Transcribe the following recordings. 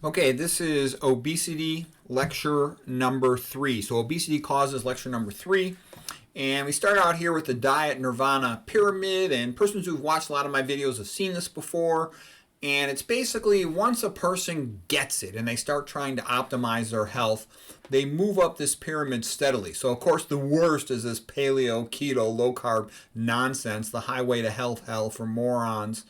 Okay, this is obesity lecture number 3. So obesity causes lecture number 3. And we start out here with the diet Nirvana pyramid, and persons who've watched a lot of my videos have seen this before. And it's basically once a person gets it and they start trying to optimize their health, they move up this pyramid steadily. So of course the worst is this paleo, keto, low carb nonsense, the highway to health hell for morons.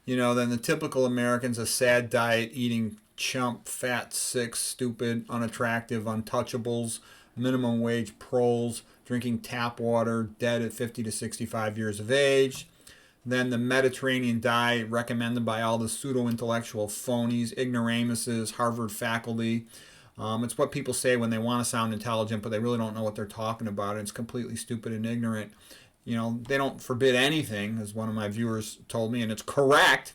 You know, then the typical American's a sad diet, eating chump, fat, sick, stupid, unattractive, untouchables, minimum wage proles, drinking tap water, dead at 50 to 65 years of age. Then the Mediterranean diet recommended by all the pseudo-intellectual phonies, ignoramuses, Harvard faculty. It's what people say when they want to sound intelligent, but they really don't know what they're talking about. It's completely stupid and ignorant. You know, they don't forbid anything, as one of my viewers told me, and it's correct.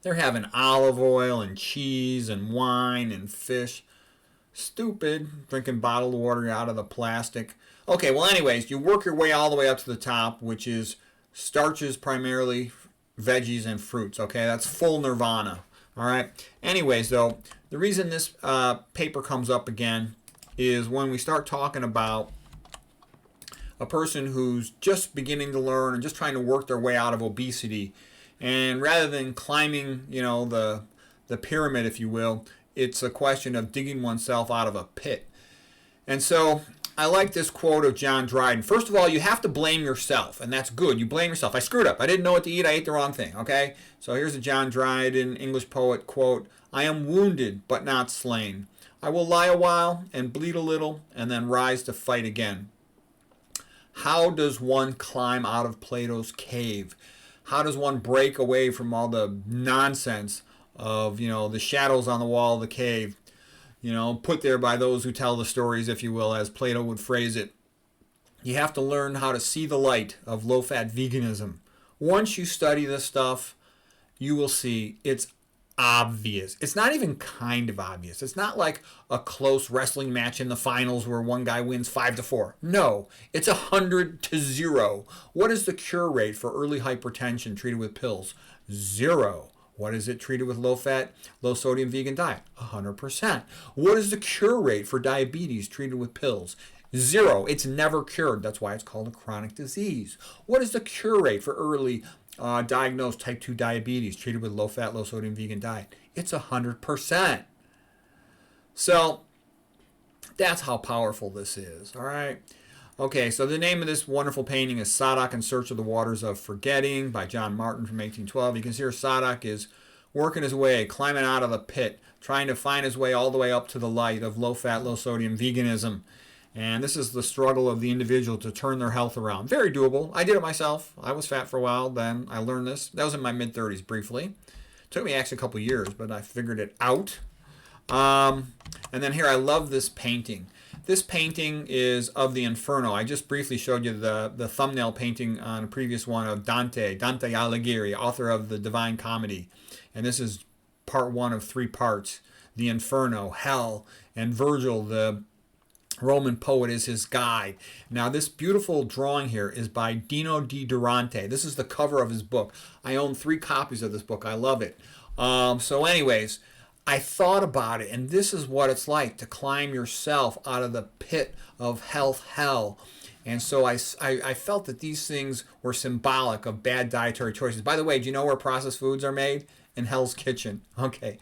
They're having olive oil and cheese and wine and fish. Stupid. Drinking bottled water out of the plastic. Okay, well anyways, you work your way all the way up to the top, which is starches primarily, veggies, and fruits. Okay, that's full nirvana. All right. Anyways, though, the reason this paper comes up again is when we start talking about a person who's just beginning to learn and just trying to work their way out of obesity. And rather than climbing, you know, the pyramid, if you will, it's a question of digging oneself out of a pit. And so I like this quote of John Dryden. First of all, you have to blame yourself, and that's good. You blame yourself. I screwed up. I didn't know what to eat. I ate the wrong thing, okay? So here's a John Dryden, English poet, quote, "I am wounded, but not slain. I will lie a while and bleed a little and then rise to fight again." How does one climb out of Plato's cave? How does one break away from all the nonsense of, you know, the shadows on the wall of the cave, you know, put there by those who tell the stories, if you will, as Plato would phrase it? You have to learn how to see the light of low-fat veganism. Once you study this stuff, you will see it's obvious. It's not even kind of obvious. It's not like a close wrestling match in the finals where one guy wins 5-4. No, it's 100-0. What is the cure rate for early hypertension treated with pills? 0. What is it treated with low-fat, low-sodium vegan diet? 100%. What is the cure rate for diabetes treated with pills? 0. It's never cured. That's why it's called a chronic disease. What is the cure rate for early diagnosed type 2 diabetes treated with low-fat, low-sodium vegan diet? It's 100%. So that's how powerful this is, all right? Okay, so the name of this wonderful painting is Sadak in Search of the Waters of Forgetting by John Martin from 1812. You can see here Sadak is working his way, climbing out of the pit, trying to find his way all the way up to the light of low-fat, low-sodium veganism. And this is the struggle of the individual to turn their health around. Very doable. I did it myself. I was fat for a while, then I learned this. That was in my mid-30s briefly. It took me actually a couple years, but I figured it out. And then here, I love this painting. This painting is of the Inferno. I just briefly showed you the thumbnail painting on a previous one of Dante Alighieri, author of the Divine Comedy. And this is part 1 of 3 parts. The Inferno, Hell, and Virgil, the Roman poet, is his guide. Now this beautiful drawing here is by Dino di Durante. This is the cover of his book. I own 3 copies of this book. I love it. So anyways, I thought about it, and this is what it's like to climb yourself out of the pit of health hell. And so I felt that these things were symbolic of bad dietary choices. By the way, do you know where processed foods are made? In Hell's Kitchen. Okay.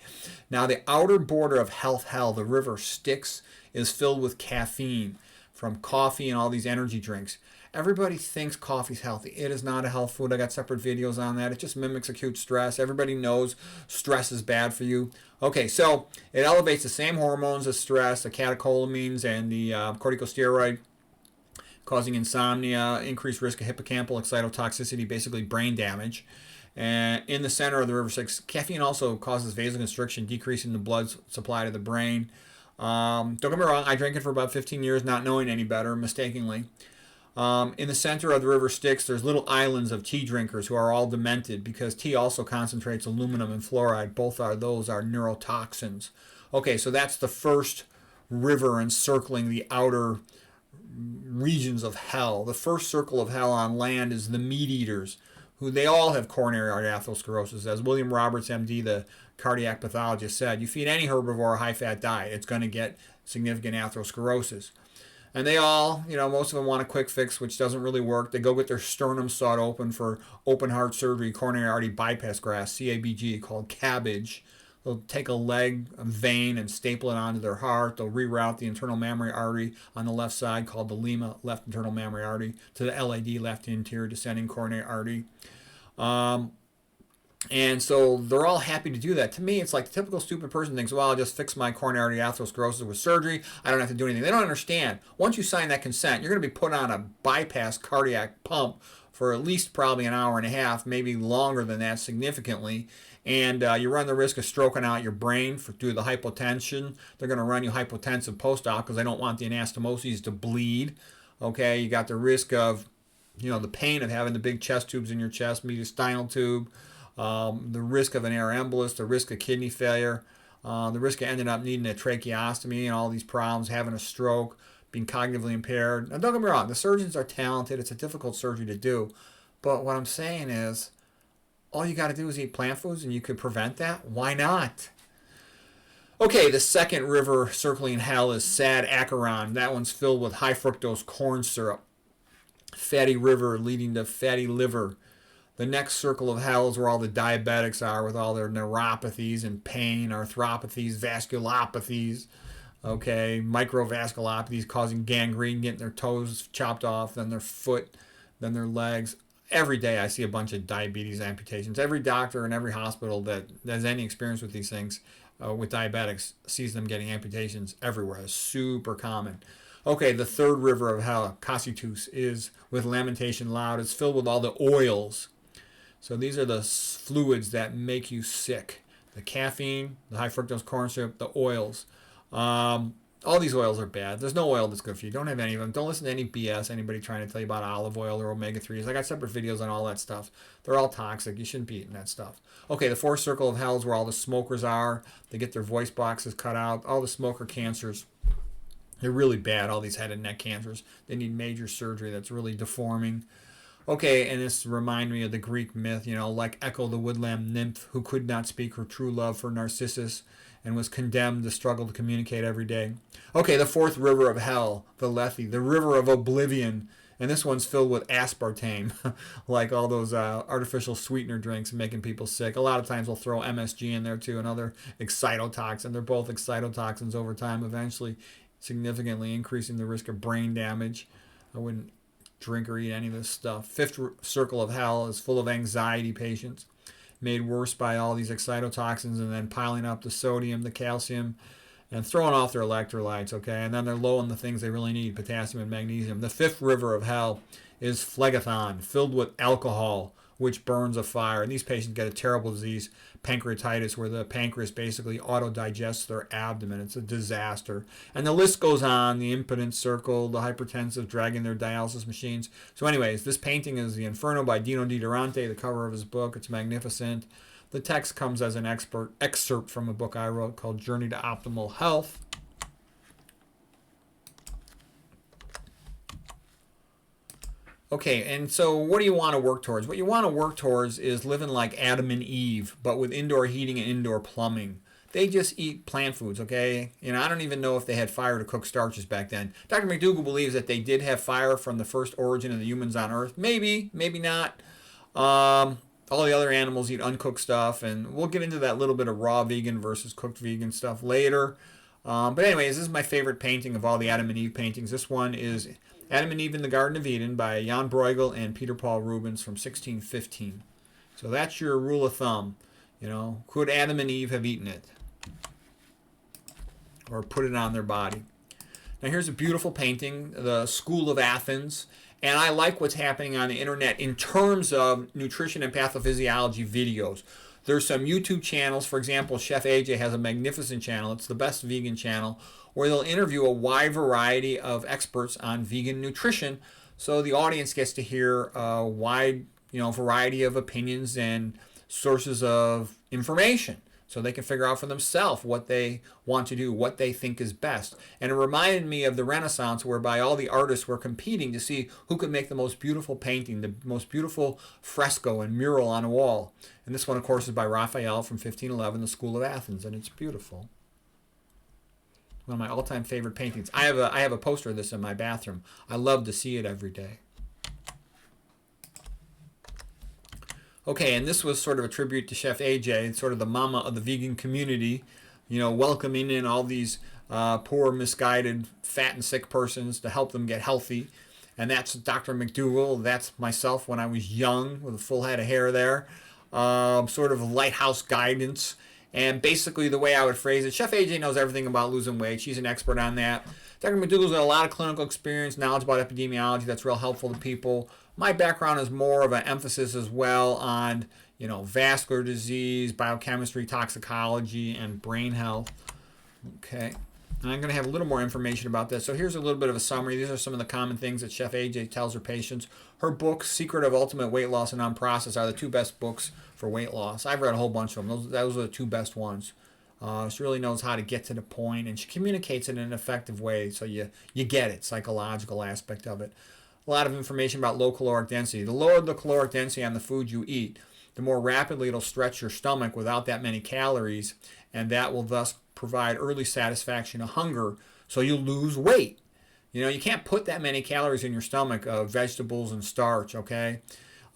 Now the outer border of health hell, the river Styx, is filled with caffeine from coffee and all these energy drinks. Everybody thinks coffee's healthy. It is not a health food. I got separate videos on that. It just mimics acute stress. Everybody knows stress is bad for you. Okay, so it elevates the same hormones as stress, the catecholamines and the corticosteroid, causing insomnia, increased risk of hippocampal excitotoxicity, basically brain damage. And in the center of the river Styx, caffeine also causes vasoconstriction, decreasing the blood supply to the brain. Don't get me wrong, I drank it for about 15 years, not knowing any better, mistakenly. In the center of the river Styx, there's little islands of tea drinkers who are all demented because tea also concentrates aluminum and fluoride. Both are neurotoxins. Okay, so that's the first river encircling the outer regions of hell. The first circle of hell on land is the meat eaters, who they all have coronary artery atherosclerosis. As William Roberts, MD, the cardiac pathologist, said, you feed any herbivore a high-fat diet, it's going to get significant atherosclerosis. And they all, most of them want a quick fix, which doesn't really work. They go get their sternum sawed open for open heart surgery, coronary artery bypass graft, CABG, called cabbage. They'll take a leg, a vein, and staple it onto their heart. They'll reroute the internal mammary artery on the left side, called the lima, left internal mammary artery, to the LAD, left anterior descending coronary artery. And so they're all happy to do that. To me, it's like the typical stupid person thinks, well, I'll just fix my coronary artery atherosclerosis with surgery. I don't have to do anything. They don't understand. Once you sign that consent, you're going to be put on a bypass cardiac pump for at least probably an hour and a half, maybe longer than that significantly. And you run the risk of stroking out your brain due to the hypotension. They're going to run you hypotensive post-op because they don't want the anastomoses to bleed. Okay, you got the risk of, the pain of having the big chest tubes in your chest, mediastinal tube, the risk of an air embolus, the risk of kidney failure, the risk of ending up needing a tracheostomy and all these problems, having a stroke, being cognitively impaired. Now, don't get me wrong, the surgeons are talented. It's a difficult surgery to do. But what I'm saying is, all you got to do is eat plant foods and you could prevent that. Why not? Okay, the second river circling hell is Sad Acheron. That one's filled with high fructose corn syrup. Fatty river leading to fatty liver. The next circle of hell is where all the diabetics are with all their neuropathies and pain, arthropathies, vasculopathies, microvasculopathies causing gangrene, getting their toes chopped off, then their foot, then their legs. Every day I see a bunch of diabetes amputations. Every doctor in every hospital that has any experience with these things, with diabetics, sees them getting amputations everywhere. It's super common. Okay, the third river of hell, Cocytus, is with lamentation loud. It's filled with all the oils. So these are the fluids that make you sick. The caffeine, the high fructose corn syrup, the oils. All these oils are bad. There's no oil that's good for you. Don't have any of them. Don't listen to any BS, anybody trying to tell you about olive oil or omega-3s. I got separate videos on all that stuff. They're all toxic. You shouldn't be eating that stuff. Okay, the fourth circle of hell is where all the smokers are. They get their voice boxes cut out. All the smoker cancers. They're really bad, all these head and neck cancers. They need major surgery that's really deforming. Okay, and this reminds me of the Greek myth, like Echo the woodland nymph who could not speak her true love for Narcissus and was condemned to struggle to communicate every day. Okay, the fourth river of hell, the Lethe, the river of oblivion. And this one's filled with aspartame, like all those artificial sweetener drinks making people sick. A lot of times they'll throw MSG in there too, another excitotoxin. They're both excitotoxins over time, eventually significantly increasing the risk of brain damage. I wouldn't drink or eat any of this stuff. Fifth circle of hell is full of anxiety patients, made worse by all these excitotoxins and then piling up the sodium, the calcium, and throwing off their electrolytes, and then they're low on the things they really need, potassium and magnesium. The fifth river of hell is phlegethon, filled with alcohol, which burns a fire. And these patients get a terrible disease, pancreatitis, where the pancreas basically auto-digests their abdomen. It's a disaster. And the list goes on, the impotent circle, the hypertensive dragging their dialysis machines. So anyways, this painting is the Inferno by Dino Di Durante, the cover of his book. It's magnificent. The text comes as an excerpt from a book I wrote called Journey to Optimal Health. Okay, and so what do you want to work towards? What you want to work towards is living like Adam and Eve, but with indoor heating and indoor plumbing. They just eat plant foods, I don't even know if they had fire to cook starches back then. Dr. McDougall believes that they did have fire from the first origin of the humans on Earth. Maybe, maybe not. All the other animals eat uncooked stuff, and we'll get into that little bit of raw vegan versus cooked vegan stuff later. But anyways, this is my favorite painting of all the Adam and Eve paintings. This one is Adam and Eve in the Garden of Eden by Jan Bruegel and Peter Paul Rubens from 1615. So that's your rule of thumb. Could Adam and Eve have eaten it? Or put it on their body? Now here's a beautiful painting, the School of Athens. And I like what's happening on the internet in terms of nutrition and pathophysiology videos. There's some YouTube channels. For example, Chef AJ has a magnificent channel. It's the best vegan channel, where they'll interview a wide variety of experts on vegan nutrition. So the audience gets to hear a wide, variety of opinions and sources of information. so they can figure out for themselves what they want to do, what they think is best. And it reminded me of the Renaissance, whereby all the artists were competing to see who could make the most beautiful painting, the most beautiful fresco and mural on a wall. And this one, of course, is by Raphael from 1511, the School of Athens, and it's beautiful. One of my all-time favorite paintings. I have a poster of this in my bathroom. I love to see it every day. Okay, and this was sort of a tribute to Chef AJ, sort of the mama of the vegan community, welcoming in all these poor, misguided, fat and sick persons to help them get healthy. And that's Dr. McDougall. That's myself when I was young with a full head of hair there. Sort of lighthouse guidance. And basically the way I would phrase it, Chef AJ knows everything about losing weight. She's an expert on that. Dr. McDougall's got a lot of clinical experience, knowledge about epidemiology that's real helpful to people. My background is more of an emphasis as well on, vascular disease, biochemistry, toxicology, and brain health. Okay. And I'm going to have a little more information about this. So here's a little bit of a summary. These are some of the common things that Chef AJ tells her patients. Her books, Secret of Ultimate Weight Loss and Unprocessed, are the two best books for weight loss. I've read a whole bunch of them. Those are the two best ones. She really knows how to get to the point, and she communicates it in an effective way, so you get it, psychological aspect of it. A lot of information about low caloric density. The lower the caloric density on the food you eat, the more rapidly it'll stretch your stomach without that many calories, and that will thus provide early satisfaction of hunger, so you'll lose weight. You can't put that many calories in your stomach of vegetables and starch, okay?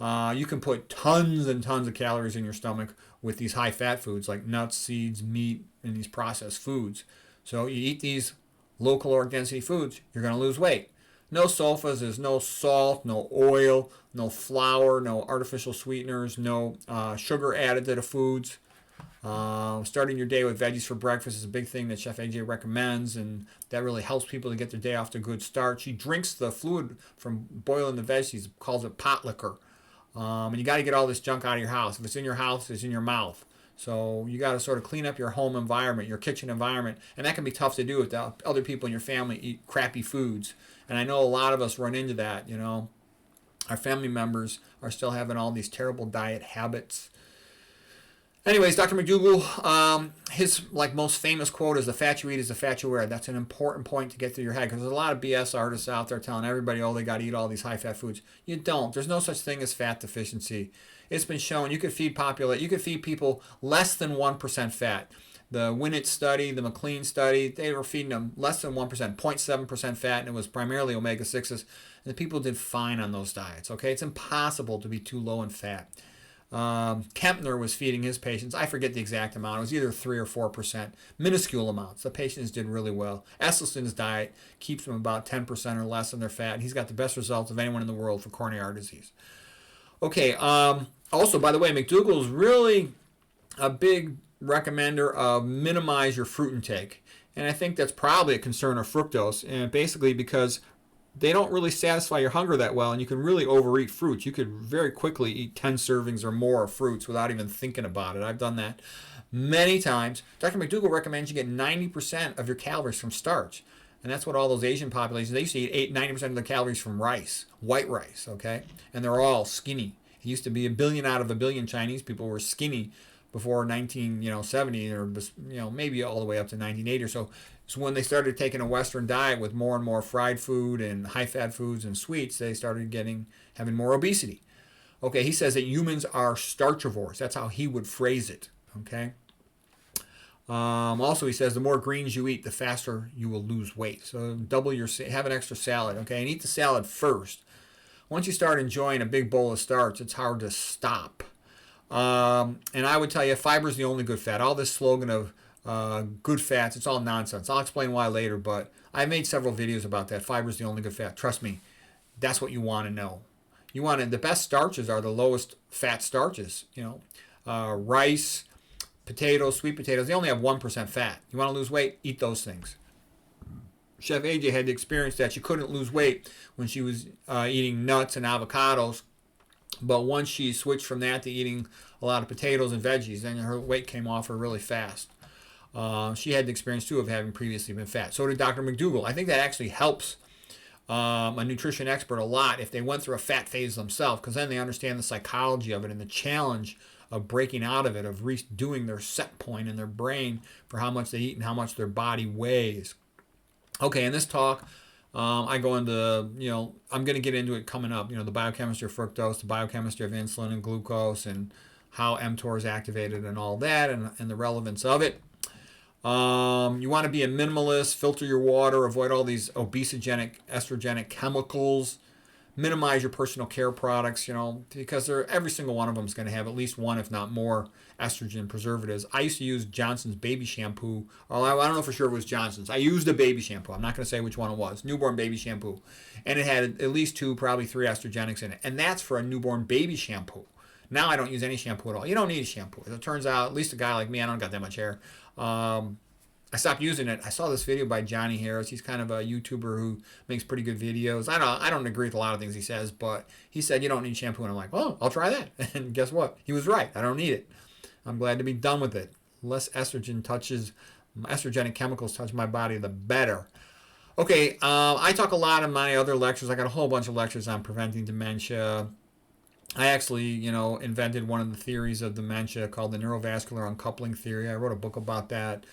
You can put tons and tons of calories in your stomach with these high-fat foods like nuts, seeds, meat, and these processed foods. So you eat these low caloric density foods, you're going to lose weight. No sulfas, there's no salt, no oil, no flour, no artificial sweeteners, no sugar added to the foods. Starting your day with veggies for breakfast is a big thing that Chef AJ recommends, and that really helps people to get their day off to a good start. She drinks the fluid from boiling the veggies, calls it pot liquor. And you got to get all this junk out of your house. If it's in your house, it's in your mouth. So you got to sort of clean up your home environment, your kitchen environment, and that can be tough to do if the other people in your family eat crappy foods. And I know a lot of us run into that, Our family members are still having all these terrible diet habits. Anyways, Dr. McDougall, his most famous quote is, "The fat you eat is the fat you wear." That's an important point to get through your head, because there's a lot of BS artists out there telling everybody, they got to eat all these high-fat foods. You don't. There's no such thing as fat deficiency. It's been shown you could feed people less than 1% fat. The Winnett study, the McLean study, they were feeding them less than 1%, 0.7% fat, and it was primarily omega-6s. And the people did fine on those diets, okay? It's impossible to be too low in fat. Kempner was feeding his patients, I forget the exact amount, it was either 3 or 4%, minuscule amounts. The patients did really well. Esselstyn's diet keeps them about 10% or less in their fat, and he's got the best results of anyone in the world for coronary artery disease. Okay, also, by the way, McDougall is really a big recommender of minimize your fruit intake. And I think that's probably a concern of fructose, and basically because they don't really satisfy your hunger that well, and you can really overeat fruits. You could very quickly eat 10 servings or more of fruits without even thinking about it. I've done that many times. Dr. McDougall recommends you get 90% of your calories from starch. And that's what all those Asian populations, they used to eat 90% of their calories from rice, white rice, okay? And they're all skinny. It used to be 1 billion out of 1 billion Chinese people were skinny before 1970, or maybe all the way up to 1980 or so. So when they started taking a Western diet with more and more fried food and high-fat foods and sweets, they started having more obesity. Okay, he says that humans are starchivores. That's how he would phrase it, okay? Also, he says the more greens you eat, the faster you will lose weight. So have an extra salad, okay? And eat the salad first. Once you start enjoying a big bowl of starch, it's hard to stop. And I would tell you, fiber is the only good fat. All this slogan of good fats, it's all nonsense. I'll explain why later, but I made several videos about that. Fiber is the only good fat. Trust me, that's what you want to know. The best starches are the lowest fat starches. Rice, potatoes, sweet potatoes, they only have 1% fat. You want to lose weight? Eat those things. Chef AJ had the experience that she couldn't lose weight when she was eating nuts and avocados. But once she switched from that to eating a lot of potatoes and veggies, then her weight came off her really fast. She had the experience, too, of having previously been fat. So did Dr. McDougall. I think that actually helps a nutrition expert a lot if they went through a fat phase themselves, because then they understand the psychology of it and the challenge of breaking out of it, of redoing their set point in their brain for how much they eat and how much their body weighs. Okay, in this talk, I go into, I'm going to get into it coming up, the biochemistry of fructose, the biochemistry of insulin and glucose, and how mTOR is activated and all that, and the relevance of it. You want to be a minimalist, filter your water, avoid all these obesogenic, estrogenic chemicals, minimize your personal care products, because every single one of them is going to have at least one, if not more, estrogen preservatives. I used to use Johnson's baby shampoo. I don't know for sure it was Johnson's. I used a baby shampoo. I'm not going to say which one it was. Newborn baby shampoo. And it had at least 2, probably 3 estrogenics in it. And that's for a newborn baby shampoo. Now I don't use any shampoo at all. You don't need a shampoo. As it turns out, at least a guy like me, I don't got that much hair. I stopped using it. I saw this video by Johnny Harris. He's kind of a YouTuber who makes pretty good videos. I don't agree with a lot of things he says, but he said you don't need shampoo. And I'm like, well, I'll try that. And guess what? He was right. I don't need it. I'm glad to be done with it. Less estrogenic chemicals touch my body, the better. Okay, I talk a lot in my other lectures. I got a whole bunch of lectures on preventing dementia. I actually, invented one of the theories of dementia called the neurovascular uncoupling theory. I wrote a book about that.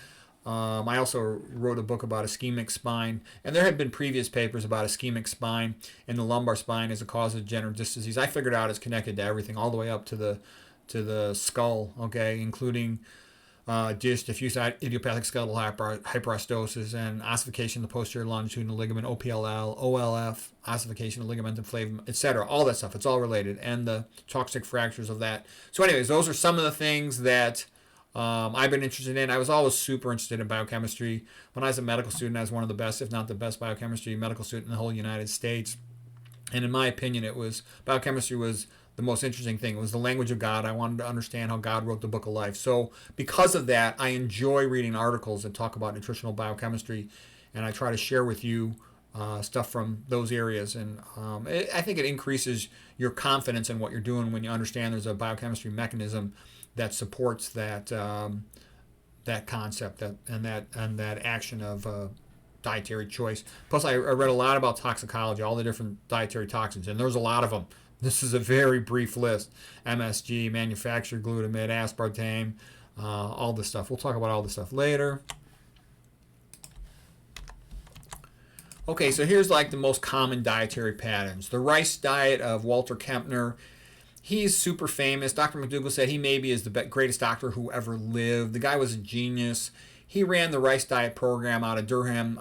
I also wrote a book about ischemic spine, and there had been previous papers about ischemic spine and the lumbar spine as a cause of degenerative disc disease. I figured out it's connected to everything, all the way up to the skull, okay, including diffuse idiopathic skeletal hyperostosis and ossification of the posterior longitudinal ligament, OPLL, OLF, ossification of ligamentum flavum, etc. All that stuff, it's all related, and the toxic fractures of that. So anyways, those are some of the things that I've been interested in. I was always super interested in biochemistry. When I was a medical student, I was one of the best, if not the best, biochemistry medical student in the whole United States. And in my opinion, biochemistry was the most interesting thing. It was the language of God. I wanted to understand how God wrote the book of life. So because of that, I enjoy reading articles that talk about nutritional biochemistry, and I try to share with you stuff from those areas. And I think it increases your confidence in what you're doing when you understand there's a biochemistry mechanism that supports that concept and that action of dietary choice. Plus, I read a lot about toxicology, all the different dietary toxins, and there's a lot of them. This is a very brief list: MSG, manufactured glutamate, aspartame, all this stuff. We'll talk about all this stuff later. Okay, so here's like the most common dietary patterns. The rice diet of Walter Kempner. He's super famous. Dr. McDougall said he maybe is the greatest doctor who ever lived. The guy was a genius. He ran the rice diet program out of Durham,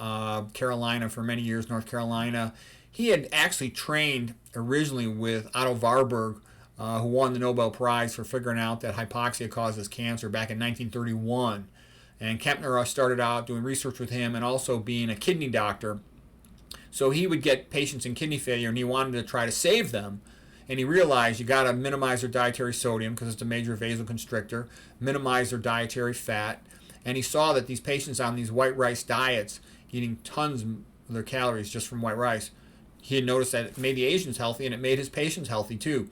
Carolina for many years, North Carolina. He had actually trained originally with Otto Warburg, who won the Nobel Prize for figuring out that hypoxia causes cancer back in 1931. And Kempner started out doing research with him and also being a kidney doctor. So he would get patients in kidney failure, and he wanted to try to save them. And he realized you got to minimize their dietary sodium because it's a major vasoconstrictor, minimize their dietary fat. And he saw that these patients on these white rice diets, eating tons of their calories just from white rice, he had noticed that it made the Asians healthy, and it made his patients healthy too.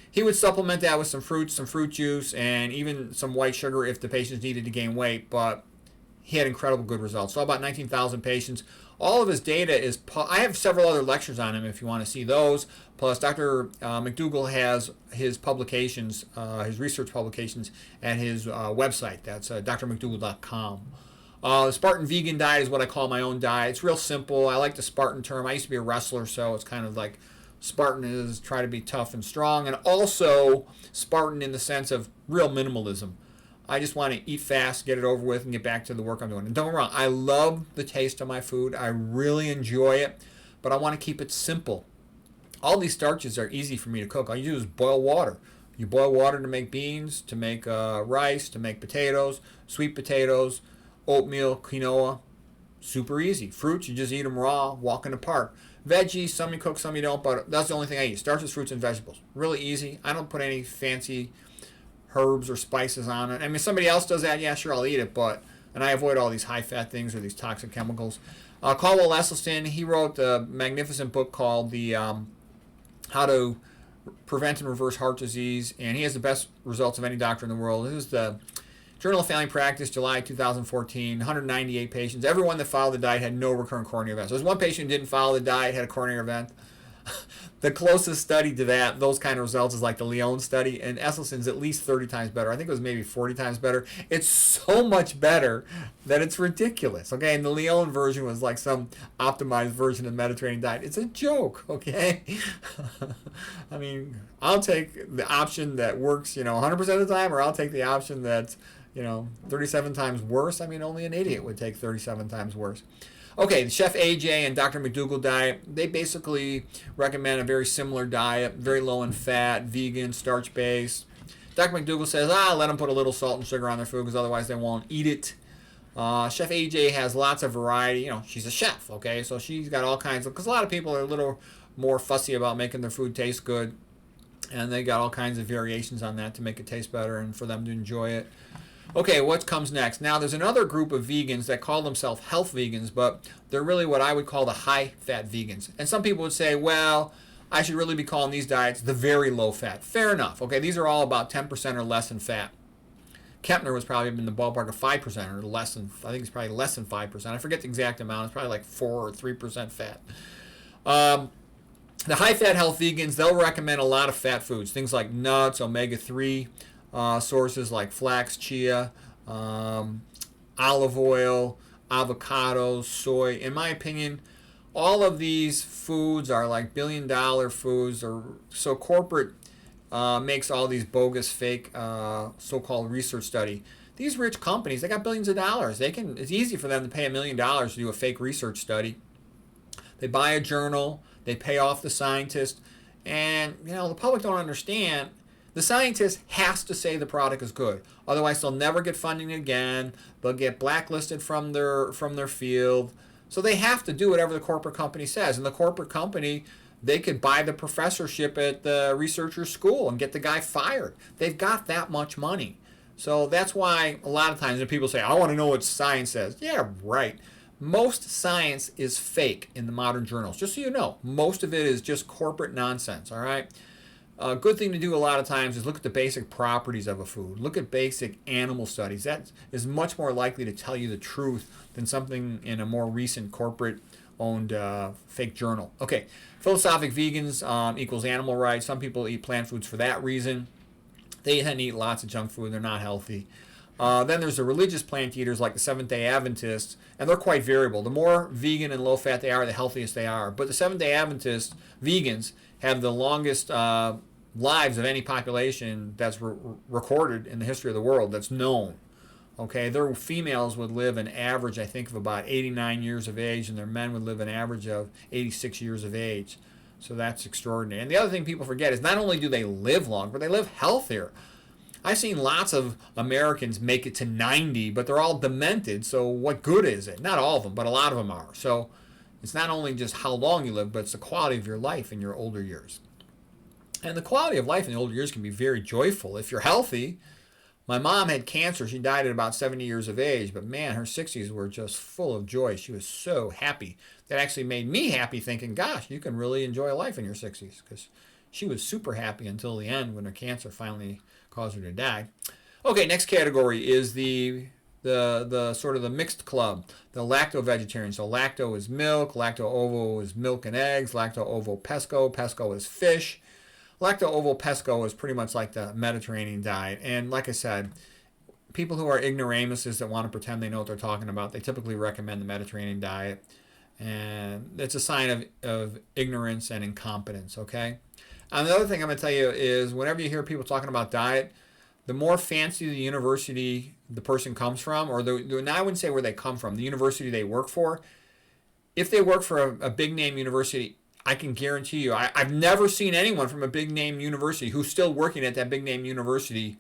He would supplement that with some fruits, some fruit juice, and even some white sugar if the patients needed to gain weight, but he had incredible good results. So about 19,000 patients. All of his data is, I have several other lectures on him if you want to see those. Plus, Dr. McDougall has his publications, his research publications at his website. That's drmcdougall.com. The Spartan vegan diet is what I call my own diet. It's real simple. I like the Spartan term. I used to be a wrestler, so it's kind of like Spartan is try to be tough and strong, and also Spartan in the sense of real minimalism. I just want to eat fast, get it over with, and get back to the work I'm doing. And don't get me wrong, I love the taste of my food. I really enjoy it, but I want to keep it simple. All these starches are easy for me to cook. All you do is boil water. You boil water to make beans, to make rice, to make potatoes, sweet potatoes, oatmeal, quinoa. Super easy. Fruits, you just eat them raw, walk in the park. Veggies, some you cook, some you don't, but that's the only thing I eat. Starches, fruits, and vegetables. Really easy. I don't put any fancy herbs or spices on it. I mean, if somebody else does that, yeah, sure, I'll eat it, and I avoid all these high-fat things or these toxic chemicals. Caldwell Esselstyn, he wrote a magnificent book called How to Prevent and Reverse Heart Disease, and he has the best results of any doctor in the world. This is the Journal of Family Practice, July 2014, 198 patients. Everyone that followed the diet had no recurrent coronary events. There's one patient who didn't follow the diet, had a coronary event. The closest study to that, those kind of results, is like the Lyon study, and Esselstyn's at least 30 times better. I think it was maybe 40 times better. It's so much better that it's ridiculous. Okay, and the Lyon version was like some optimized version of the Mediterranean diet. It's a joke. Okay, I mean, I'll take the option that works, 100% of the time, or I'll take the option that's 37 times worse. I mean, only an idiot would take 37 times worse. Okay, Chef AJ and Dr. McDougall diet, they basically recommend a very similar diet, very low in fat, vegan, starch-based. Dr. McDougall says, let them put a little salt and sugar on their food because otherwise they won't eat it. Chef AJ has lots of variety. She's a chef, okay? So she's got all kinds of, because a lot of people are a little more fussy about making their food taste good, and they got all kinds of variations on that to make it taste better and for them to enjoy it. Okay, what comes next? Now, there's another group of vegans that call themselves health vegans, but they're really what I would call the high-fat vegans. And some people would say, well, I should really be calling these diets the very low-fat. Fair enough. Okay, these are all about 10% or less in fat. Kepner was probably in the ballpark of 5% or less than, I think it's probably less than 5%. I forget the exact amount. It's probably like 4 or 3% fat. The high-fat health vegans, they'll recommend a lot of fat foods, things like nuts, omega-3, sources like flax, chia, olive oil, avocados, soy. In my opinion, all of these foods are like billion-dollar foods, so corporate makes all these bogus, fake, so-called research study. These rich companies, they got billions of dollars. It's easy for them to pay $1 million to do a fake research study. They buy a journal, they pay off the scientist, and the public don't understand. The scientist has to say the product is good. Otherwise, they'll never get funding again. They'll get blacklisted from their field. So they have to do whatever the corporate company says. And the corporate company, they could buy the professorship at the researcher's school and get the guy fired. They've got that much money. So that's why a lot of times when people say, I want to know what science says. Yeah, right. Most science is fake in the modern journals. Just so you know, most of it is just corporate nonsense, all right? A good thing to do a lot of times is look at the basic properties of a food. Look at basic animal studies. That is much more likely to tell you the truth than something in a more recent corporate-owned fake journal. Okay, philosophic vegans equals animal rights. Some people eat plant foods for that reason. They tend to eat lots of junk food. They're not healthy. Then there's the religious plant eaters like the Seventh-day Adventists, and they're quite variable. The more vegan and low-fat they are, the healthiest they are. But the Seventh-day Adventist vegans have the longest lives of any population that's recorded in the history of the world that's known. Okay, their females would live an average, I think, of about 89 years of age, and their men would live an average of 86 years of age. So that's extraordinary. And the other thing people forget is not only do they live longer, but they live healthier. I've seen lots of Americans make it to 90, but they're all demented, so what good is it? Not all of them, but a lot of them are. So it's not only just how long you live, but it's the quality of your life in your older years. And the quality of life in the older years can be very joyful if you're healthy. My mom had cancer. She died at about 70 years of age, but man, her 60s were just full of joy. She was so happy. That actually made me happy thinking, gosh, you can really enjoy life in your 60s, because she was super happy until the end when her cancer finally caused her to die. Okay, next category is the sort of the mixed club, the lacto-vegetarian. So lacto is milk, lacto-ovo is milk and eggs, lacto-ovo pesco, pesco is fish. Lacto-ovo pesco is pretty much like the Mediterranean diet. And like I said, people who are ignoramuses that want to pretend they know what they're talking about, they typically recommend the Mediterranean diet. And it's a sign of ignorance and incompetence, okay? And the other thing I'm going to tell you is whenever you hear people talking about diet, the more fancy the university the person comes from, or I wouldn't say where they come from, the university they work for, if they work for a big name university, I can guarantee you, I've never seen anyone from a big name university who's still working at that big name university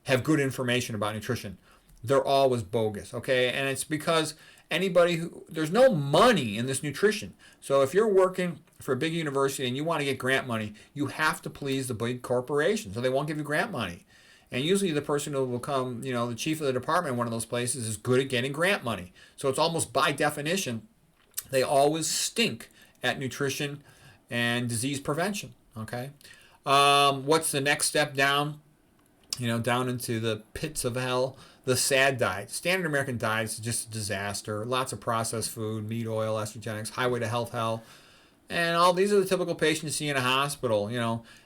have good information about nutrition. They're always bogus, okay? And it's because there's no money in this nutrition. So if you're working for a big university and you want to get grant money, you have to please the big corporation, so they won't give you grant money. And usually the person who will become, the chief of the department in one of those places is good at getting grant money. So it's almost by definition, they always stink at nutrition and disease prevention, okay? What's the next step down? Down into the pits of hell, the SAD diet. Standard American diet is just a disaster. Lots of processed food, meat, oil, estrogenics, highway to health hell. And all these are the typical patients you see in a hospital,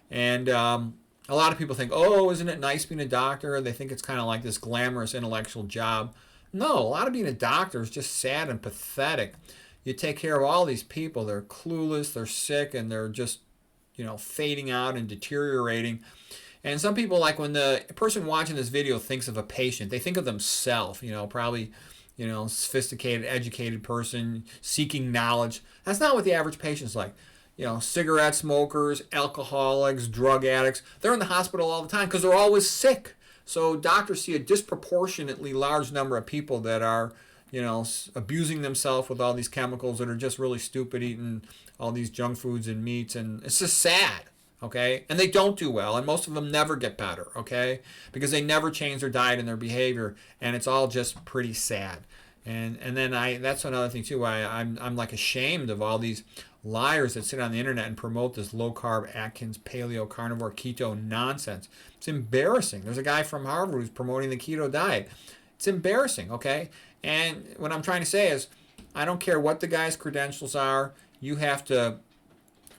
and a lot of people think, oh, isn't it nice being a doctor? They think it's kind of like this glamorous intellectual job. No, a lot of being a doctor is just sad and pathetic. You take care of all these people. They're clueless, they're sick, and they're just, fading out and deteriorating. And some people, like when the person watching this video thinks of a patient, they think of themselves, probably, sophisticated, educated person seeking knowledge. That's not what the average patient's like. Cigarette smokers, alcoholics, drug addicts, they're in the hospital all the time because they're always sick. So doctors see a disproportionately large number of people that are, abusing themselves with all these chemicals, that are just really stupid, eating all these junk foods and meats, and it's just sad, okay? And they don't do well, and most of them never get better, okay? Because they never change their diet and their behavior, and it's all just pretty sad. And then that's another thing too, why I'm like ashamed of all these liars that sit on the internet and promote this low carb, Atkins, paleo, carnivore, keto nonsense. It's embarrassing. There's a guy from Harvard who's promoting the keto diet. It's embarrassing, okay? And what I'm trying to say is, I don't care what the guy's credentials are. You have to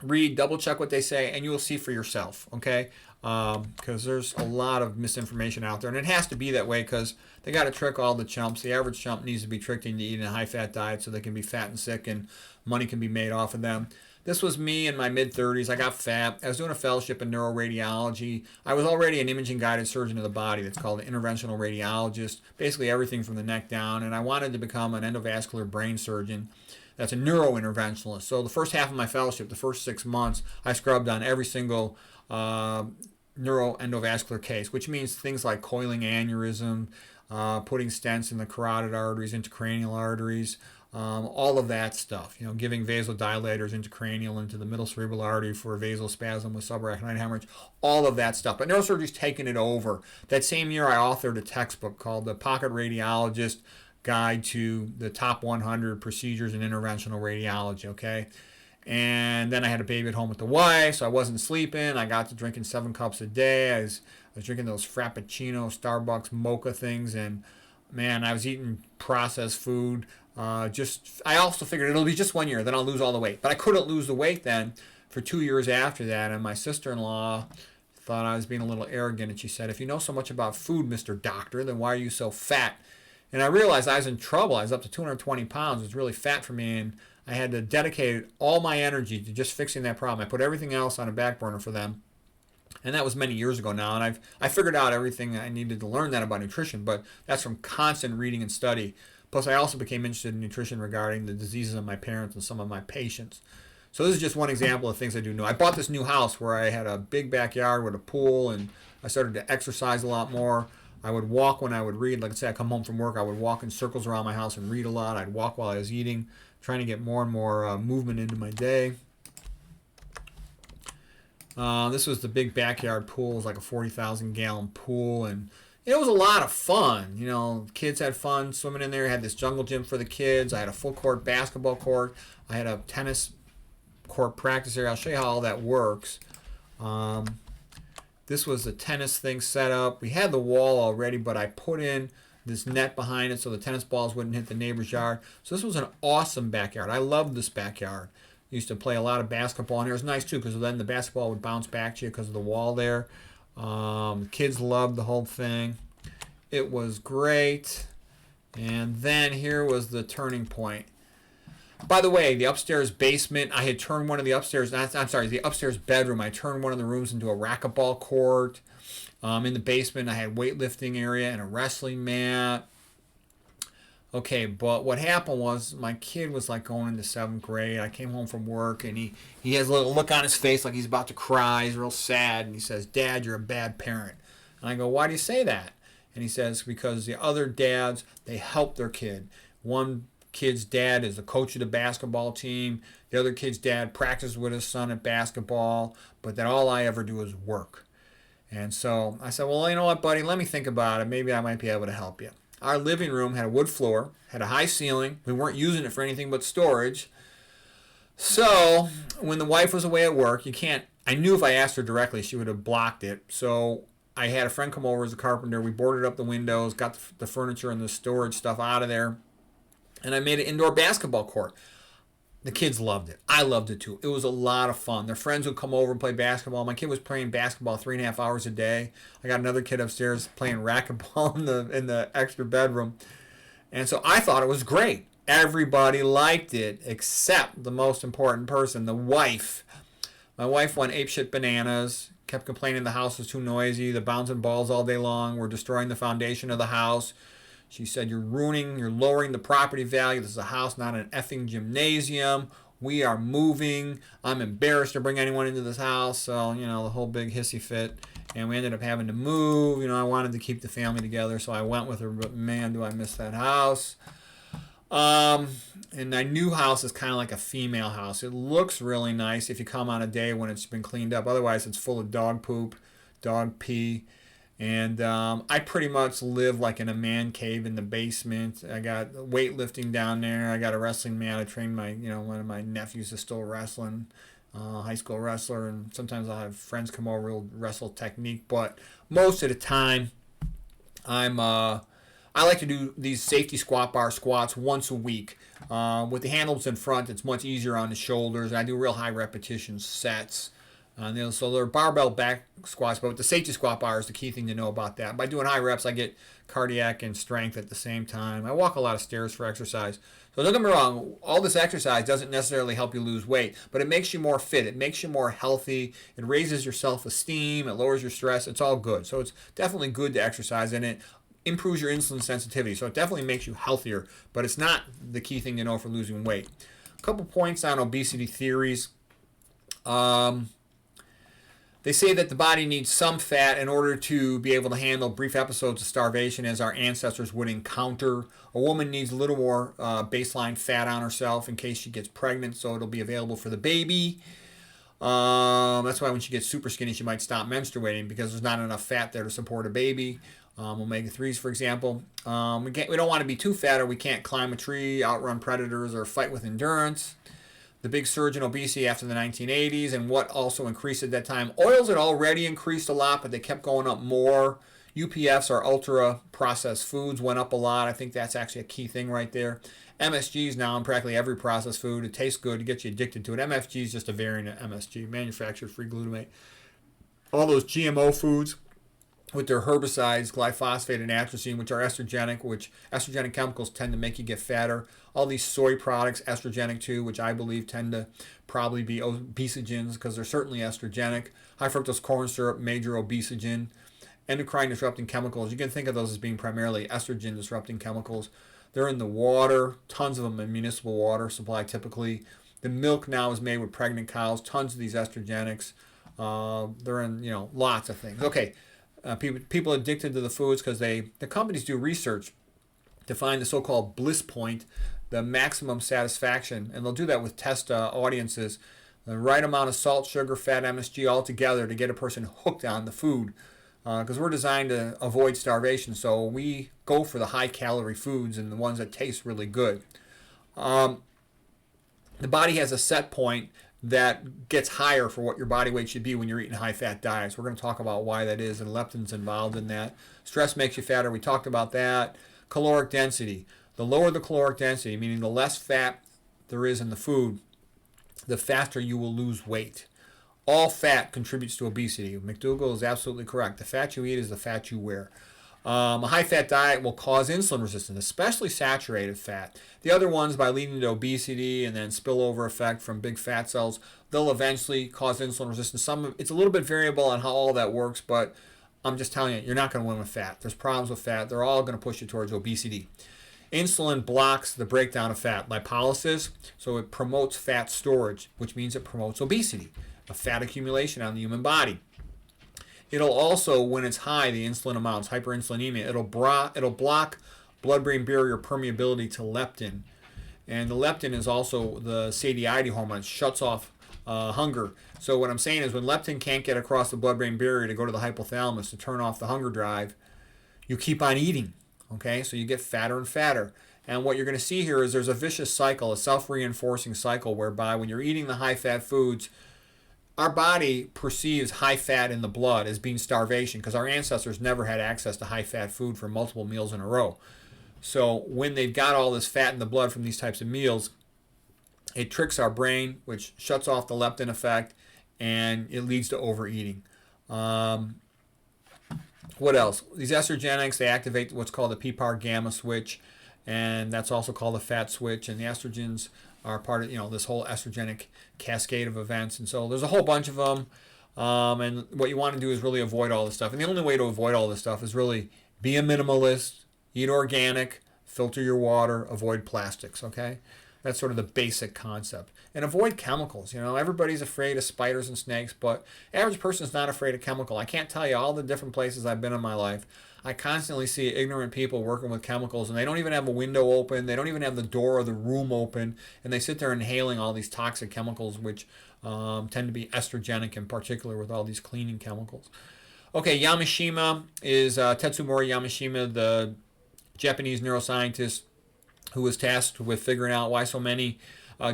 read, double check what they say, and you will see for yourself, okay? Because there's a lot of misinformation out there, and it has to be that way because they got to trick all the chumps. The average chump needs to be tricked into eating a high-fat diet so they can be fat and sick, and money can be made off of them. This was me in my mid-30s. I got fat. I was doing a fellowship in neuroradiology. I was already an imaging-guided surgeon of the body. That's called an interventional radiologist, basically everything from the neck down. And I wanted to become an endovascular brain surgeon. That's a neurointerventionalist. So the first half of my fellowship, the first 6 months, I scrubbed on every single neuroendovascular case, which means things like coiling aneurysm, putting stents in the carotid arteries, intracranial arteries, all of that stuff, giving vasodilators intracranial into the middle cerebral artery for vasospasm with subarachnoid hemorrhage, all of that stuff. But neurosurgery's taken it over. That same year, I authored a textbook called The Pocket Radiologist Guide to the Top 100 Procedures in Interventional Radiology, okay? And then I had a baby at home with the wife, so I wasn't sleeping. I got to drinking 7 cups a day. I was drinking those Frappuccino, Starbucks, mocha things, and man, I was eating processed food. I also figured it'll be just 1 year, then I'll lose all the weight. But I couldn't lose the weight then for 2 years after that, and my sister-in-law thought I was being a little arrogant, and she said, if you know so much about food, Mr. Doctor, then why are you so fat? And I realized I was in trouble. I was up to 220 pounds. It was really fat for me, and I had to dedicate all my energy to just fixing that problem. I put everything else on a back burner for them. And that was many years ago now, and I figured out everything I needed to learn that about nutrition, but that's from constant reading and study. Plus, I also became interested in nutrition regarding the diseases of my parents and some of my patients. So this is just one example of things I do know. I bought this new house where I had a big backyard with a pool, and I started to exercise a lot more. I would walk when I would read. Like I said, I come home from work, I would walk in circles around my house and read a lot. I'd walk while I was eating, trying to get more and more movement into my day. This was the big backyard pool. It was like a 40,000-gallon pool, and it was a lot of fun. Kids had fun swimming in there. I had this jungle gym for the kids. I had a full-court basketball court. I had a tennis court practice area. I'll show you how all that works. This was the tennis thing set up. We had the wall already, but I put in this net behind it so the tennis balls wouldn't hit the neighbor's yard. So this was an awesome backyard. I loved this backyard. Used to play a lot of basketball in here. It was nice too because then the basketball would bounce back to you because of the wall there. Kids loved the whole thing. It was great. And then here was the turning point. By the way, the upstairs basement, I had turned one of the upstairs, the upstairs bedroom, I turned one of the rooms into a racquetball court. In the basement, I had weightlifting area and a wrestling mat. Okay, but what happened was my kid was like going into 7th grade. I came home from work, and he has a little look on his face like he's about to cry. He's real sad, and he says, Dad, you're a bad parent. And I go, why do you say that? And he says, because the other dads, they help their kid. One kid's dad is the coach of the basketball team. The other kid's dad practices with his son at basketball, but that all I ever do is work. And so I said, well, you know what, buddy, let me think about it. Maybe I might be able to help you. Our living room had a wood floor, had a high ceiling. We weren't using it for anything but storage. So when the wife was away at work, I knew if I asked her directly, she would have blocked it. So I had a friend come over as a carpenter. We boarded up the windows, got the furniture and the storage stuff out of there, and I made an indoor basketball court. The kids loved it. I loved it too. It was a lot of fun. Their friends would come over and play basketball. My kid was playing basketball 3.5 hours a day. I got another kid upstairs playing racquetball in the extra bedroom. And so I thought it was great. Everybody liked it except the most important person, the wife. My wife went apeshit bananas, kept complaining the house was too noisy, the bouncing balls all day long were destroying the foundation of the house. She said, you're lowering the property value. This is a house, not an effing gymnasium. We are moving. I'm embarrassed to bring anyone into this house. So, the whole big hissy fit. And we ended up having to move. I wanted to keep the family together, so I went with her. But man, do I miss that house. And my new house is kind of like a female house. It looks really nice if you come on a day when it's been cleaned up. Otherwise, it's full of dog poop, dog pee. And I pretty much live like in a man cave in the basement. I got weightlifting down there. I got a wrestling mat. I trained one of my nephews is still wrestling, high school wrestler. And sometimes I'll have friends come over, we'll wrestle technique. But most of the time, I like to do these safety squat bar squats once a week. With the handles in front, it's much easier on the shoulders. I do real high repetition sets. So they're barbell back squats, but with the safety squat bar is the key thing to know about that. By doing high reps, I get cardiac and strength at the same time. I walk a lot of stairs for exercise. So don't get me wrong, all this exercise doesn't necessarily help you lose weight, but it makes you more fit. It makes you more healthy. It raises your self-esteem. It lowers your stress. It's all good. So it's definitely good to exercise, and it improves your insulin sensitivity. So it definitely makes you healthier, but it's not the key thing to know for losing weight. A couple points on obesity theories. They say that the body needs some fat in order to be able to handle brief episodes of starvation as our ancestors would encounter. A woman needs a little more baseline fat on herself in case she gets pregnant, so it'll be available for the baby. That's why when she gets super skinny, she might stop menstruating because there's not enough fat there to support a baby. Omega-3s, for example. We don't want to be too fat or we can't climb a tree, outrun predators, or fight with endurance. The big surge in obesity after the 1980s, and what also increased at that time. Oils had already increased a lot, but they kept going up more. UPFs, or ultra processed foods, went up a lot. I think that's actually a key thing right there. MSGs now in practically every processed food. It tastes good. It gets you addicted to it. MSG is just a variant of MSG, manufactured free glutamate. All those GMO foods with their herbicides, glyphosate and atrazine, which are estrogenic, which estrogenic chemicals tend to make you get fatter. All these soy products, estrogenic too, which I believe tend to probably be obesogens because they're certainly estrogenic. High fructose corn syrup, major obesogen. Endocrine disrupting chemicals, you can think of those as being primarily estrogen disrupting chemicals. They're in the water, tons of them in municipal water supply typically. The milk now is made with pregnant cows, tons of these estrogenics. They're in lots of things. Okay. People addicted to the foods because the companies do research to find the so-called bliss point, the maximum satisfaction, and they'll do that with test audiences, the right amount of salt, sugar, fat, MSG all together to get a person hooked on the food, because we're designed to avoid starvation, so we go for the high-calorie foods and the ones that taste really good. The body has a set point that gets higher for what your body weight should be when you're eating high-fat diets. We're going to talk about why that is, and leptin's involved in that. Stress makes you fatter. We talked about that. Caloric density. The lower the caloric density, meaning the less fat there is in the food, the faster you will lose weight. All fat contributes to obesity. McDougall is absolutely correct. The fat you eat is the fat you wear. A high-fat diet will cause insulin resistance, especially saturated fat. The other ones, by leading to obesity and then spillover effect from big fat cells, they'll eventually cause insulin resistance. It's a little bit variable on how all that works, but I'm just telling you, you're not going to win with fat. There's problems with fat. They're all going to push you towards obesity. Insulin blocks the breakdown of fat, lipolysis, so it promotes fat storage, which means it promotes obesity, a fat accumulation on the human body. It'll also, when it's high, the insulin amounts, hyperinsulinemia, it'll block blood-brain barrier permeability to leptin. And the leptin is also the satiety hormone. It shuts off hunger. So what I'm saying is when leptin can't get across the blood-brain barrier to go to the hypothalamus to turn off the hunger drive, you keep on eating. Okay, so you get fatter and fatter. And what you're going to see here is there's a vicious cycle, a self-reinforcing cycle, whereby when you're eating the high-fat foods, our body perceives high fat in the blood as being starvation because our ancestors never had access to high fat food for multiple meals in a row. So when they've got all this fat in the blood from these types of meals, It tricks our brain, which shuts off the leptin effect, and it leads to overeating. What else? These estrogenics, they activate what's called the PPAR gamma switch, and that's also called the fat switch. And the estrogens are part of this whole estrogenic cascade of events. And so there's a whole bunch of them. And what you want to do is really avoid all this stuff. And the only way to avoid all this stuff is really be a minimalist, eat organic, filter your water, avoid plastics. Okay. That's sort of the basic concept. And avoid chemicals. Everybody's afraid of spiders and snakes, but average person is not afraid of chemical. I can't tell you all the different places I've been in my life. I constantly see ignorant people working with chemicals, and they don't even have a window open. They don't even have the door of the room open, and they sit there inhaling all these toxic chemicals, which tend to be estrogenic in particular with all these cleaning chemicals. Okay, Yamashima is Tetsumori Yamashima, the Japanese neuroscientist who was tasked with figuring out why so many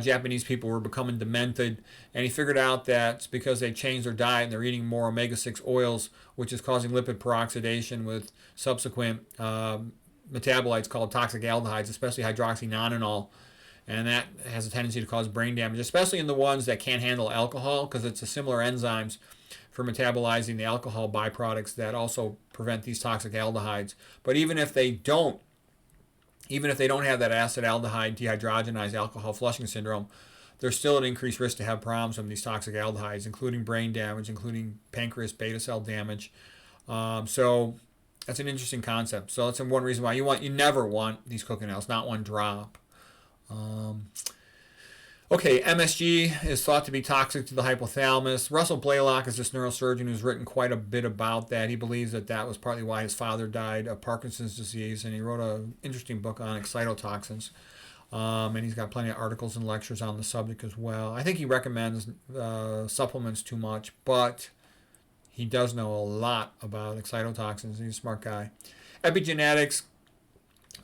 Japanese people were becoming demented. And he figured out that it's because they changed their diet and they're eating more omega-6 oils, which is causing lipid peroxidation with subsequent metabolites called toxic aldehydes, especially hydroxynonenal. And that has a tendency to cause brain damage, especially in the ones that can't handle alcohol, because it's a similar enzymes for metabolizing the alcohol byproducts that also prevent these toxic aldehydes. But even if they don't have that acetaldehyde dehydrogenase alcohol flushing syndrome, there's still an increased risk to have problems from these toxic aldehydes, including brain damage, including pancreas beta cell damage. So that's an interesting concept. So that's one reason why you never want these cooking oils, not one drop. Okay, MSG is thought to be toxic to the hypothalamus. Russell Blaylock is this neurosurgeon who's written quite a bit about that. He believes that was partly why his father died of Parkinson's disease, and he wrote an interesting book on excitotoxins. And he's got plenty of articles and lectures on the subject as well. I think he recommends supplements too much, but he does know a lot about excitotoxins. He's a smart guy. Epigenetics,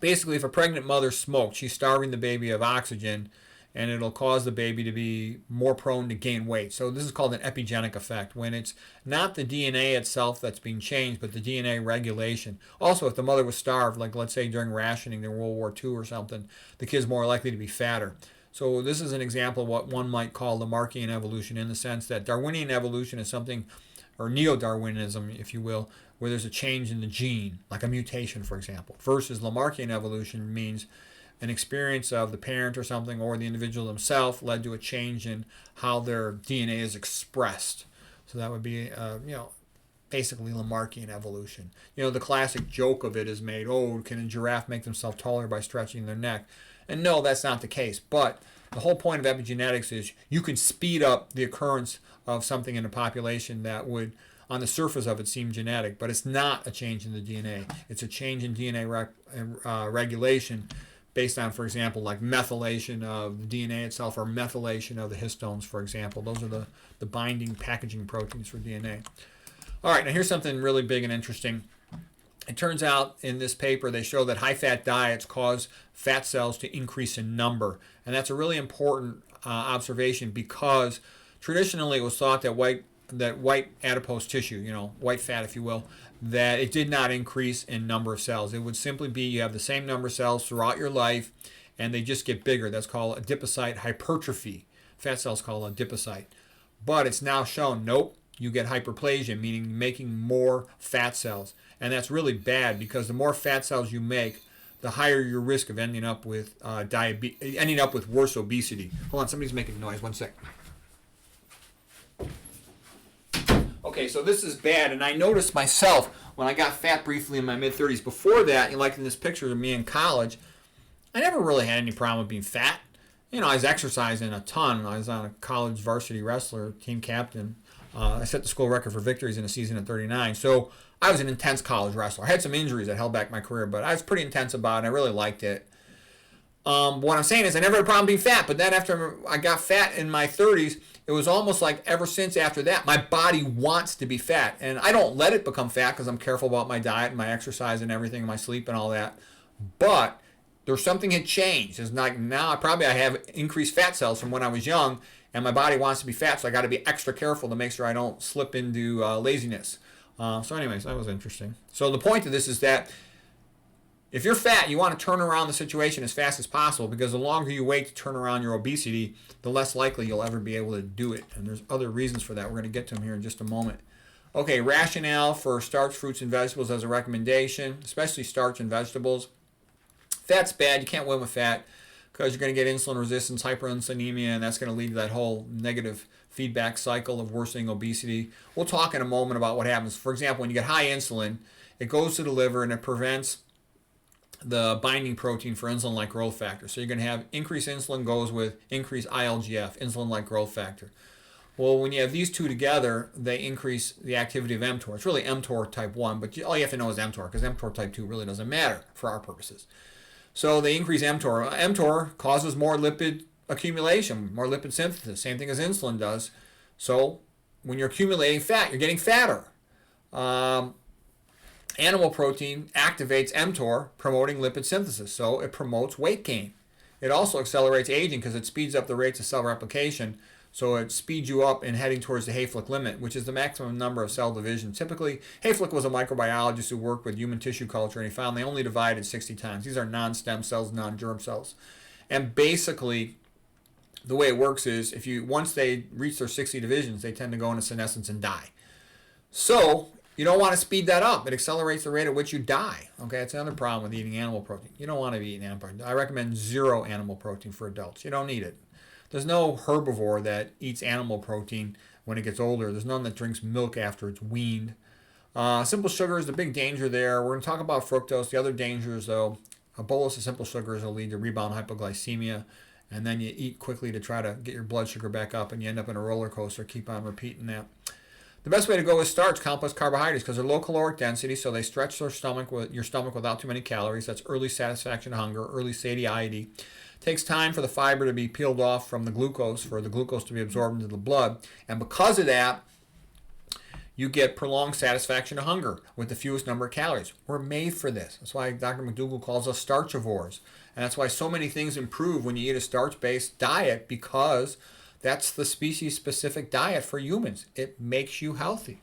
basically if a pregnant mother smokes, she's starving the baby of oxygen, and it'll cause the baby to be more prone to gain weight. So this is called an epigenic effect, when it's not the DNA itself that's being changed, but the DNA regulation. Also, if the mother was starved, like let's say during rationing in World War II or something, the kid's more likely to be fatter. So this is an example of what one might call Lamarckian evolution, in the sense that Darwinian evolution is something, or neo-Darwinism, if you will, where there's a change in the gene, like a mutation, for example, versus Lamarckian evolution means an experience of the parent or something, or the individual themselves, led to a change in how their DNA is expressed. So that would be, basically Lamarckian evolution. The classic joke of it is made, can a giraffe make themselves taller by stretching their neck? And no, that's not the case. But the whole point of epigenetics is you can speed up the occurrence of something in a population that would, on the surface of it, seem genetic, but it's not a change in the DNA. It's a change in DNA regulation, based on, for example, like methylation of the DNA itself, or methylation of the histones, for example. Those are the binding packaging proteins for DNA. All right, now here's something really big and interesting. It turns out in this paper they show that high-fat diets cause fat cells to increase in number. And that's a really important observation, because traditionally it was thought that white adipose tissue, white fat, if you will, that it did not increase in number of cells. It would simply be you have the same number of cells throughout your life, and they just get bigger. That's called adipocyte hypertrophy. Fat cells called adipocyte. But it's now shown, nope, you get hyperplasia, meaning making more fat cells. And that's really bad, because the more fat cells you make, the higher your risk of ending up with worse obesity. Hold on, somebody's making noise. One sec. Okay, so this is bad, and I noticed myself when I got fat briefly in my mid-30s. Before that, like in this picture of me in college, I never really had any problem with being fat. I was exercising a ton. I was on a college varsity wrestler, team captain. I set the school record for victories in a season at 39. So I was an intense college wrestler. I had some injuries that held back my career, but I was pretty intense about it. I really liked it. What I'm saying is I never had a problem being fat, but then after I got fat in my 30s, it was almost like ever since after that, my body wants to be fat. And I don't let it become fat because I'm careful about my diet and my exercise and everything, and my sleep and all that. But there's something had changed. It's like now I have increased fat cells from when I was young, and my body wants to be fat, so I got to be extra careful to make sure I don't slip into laziness. So anyways, that was interesting. So the point of this is that If you're fat, you want to turn around the situation as fast as possible, because the longer you wait to turn around your obesity, the less likely you'll ever be able to do it. And there's other reasons for that. We're going to get to them here in just a moment. Okay, rationale for starch, fruits, and vegetables as a recommendation, especially starch and vegetables. Fat's bad. You can't win with fat because you're going to get insulin resistance, hyperinsulinemia, and that's going to lead to that whole negative feedback cycle of worsening obesity. We'll talk in a moment about what happens. For example, when you get high insulin, it goes to the liver and it prevents the binding protein for insulin-like growth factor. So you're going to have increased insulin goes with increased ILGF, insulin-like growth factor. Well, when you have these two together, they increase the activity of mTOR. It's really mTOR type 1, but all you have to know is mTOR, because mTOR type 2 really doesn't matter for our purposes. So they increase mTOR. mTOR causes more lipid accumulation, more lipid synthesis, same thing as insulin does. So when you're accumulating fat, you're getting fatter. Animal protein activates mTOR, promoting lipid synthesis, so it promotes weight gain. It also accelerates aging because it speeds up the rates of cell replication, so it speeds you up in heading towards the Hayflick limit, which is the maximum number of cell division. Typically, Hayflick was a microbiologist who worked with human tissue culture, and he found they only divided 60 times. These are non-stem cells, non-germ cells. And basically, the way it works is once they reach their 60 divisions, they tend to go into senescence and die. So you don't want to speed that up. It accelerates the rate at which you die. Okay, that's another problem with eating animal protein. You don't want to be eating animal protein. I recommend 0 animal protein for adults. You don't need it. There's no herbivore that eats animal protein when it gets older. There's none that drinks milk after it's weaned. Simple sugar is the big danger there. We're going to talk about fructose. The other dangers, though, a bolus of simple sugars will lead to rebound hypoglycemia, and then you eat quickly to try to get your blood sugar back up, and you end up in a roller coaster. Keep on repeating that. The best way to go is starch, complex carbohydrates, because they're low caloric density, so they stretch your stomach without too many calories. That's early satisfaction of hunger, early satiety. It takes time for the fiber to be peeled off from the glucose, for the glucose to be absorbed into the blood. And because of that, you get prolonged satisfaction of hunger with the fewest number of calories. We're made for this. That's why Dr. McDougall calls us starchivores. And that's why so many things improve when you eat a starch-based diet, because that's the species-specific diet for humans. It makes you healthy.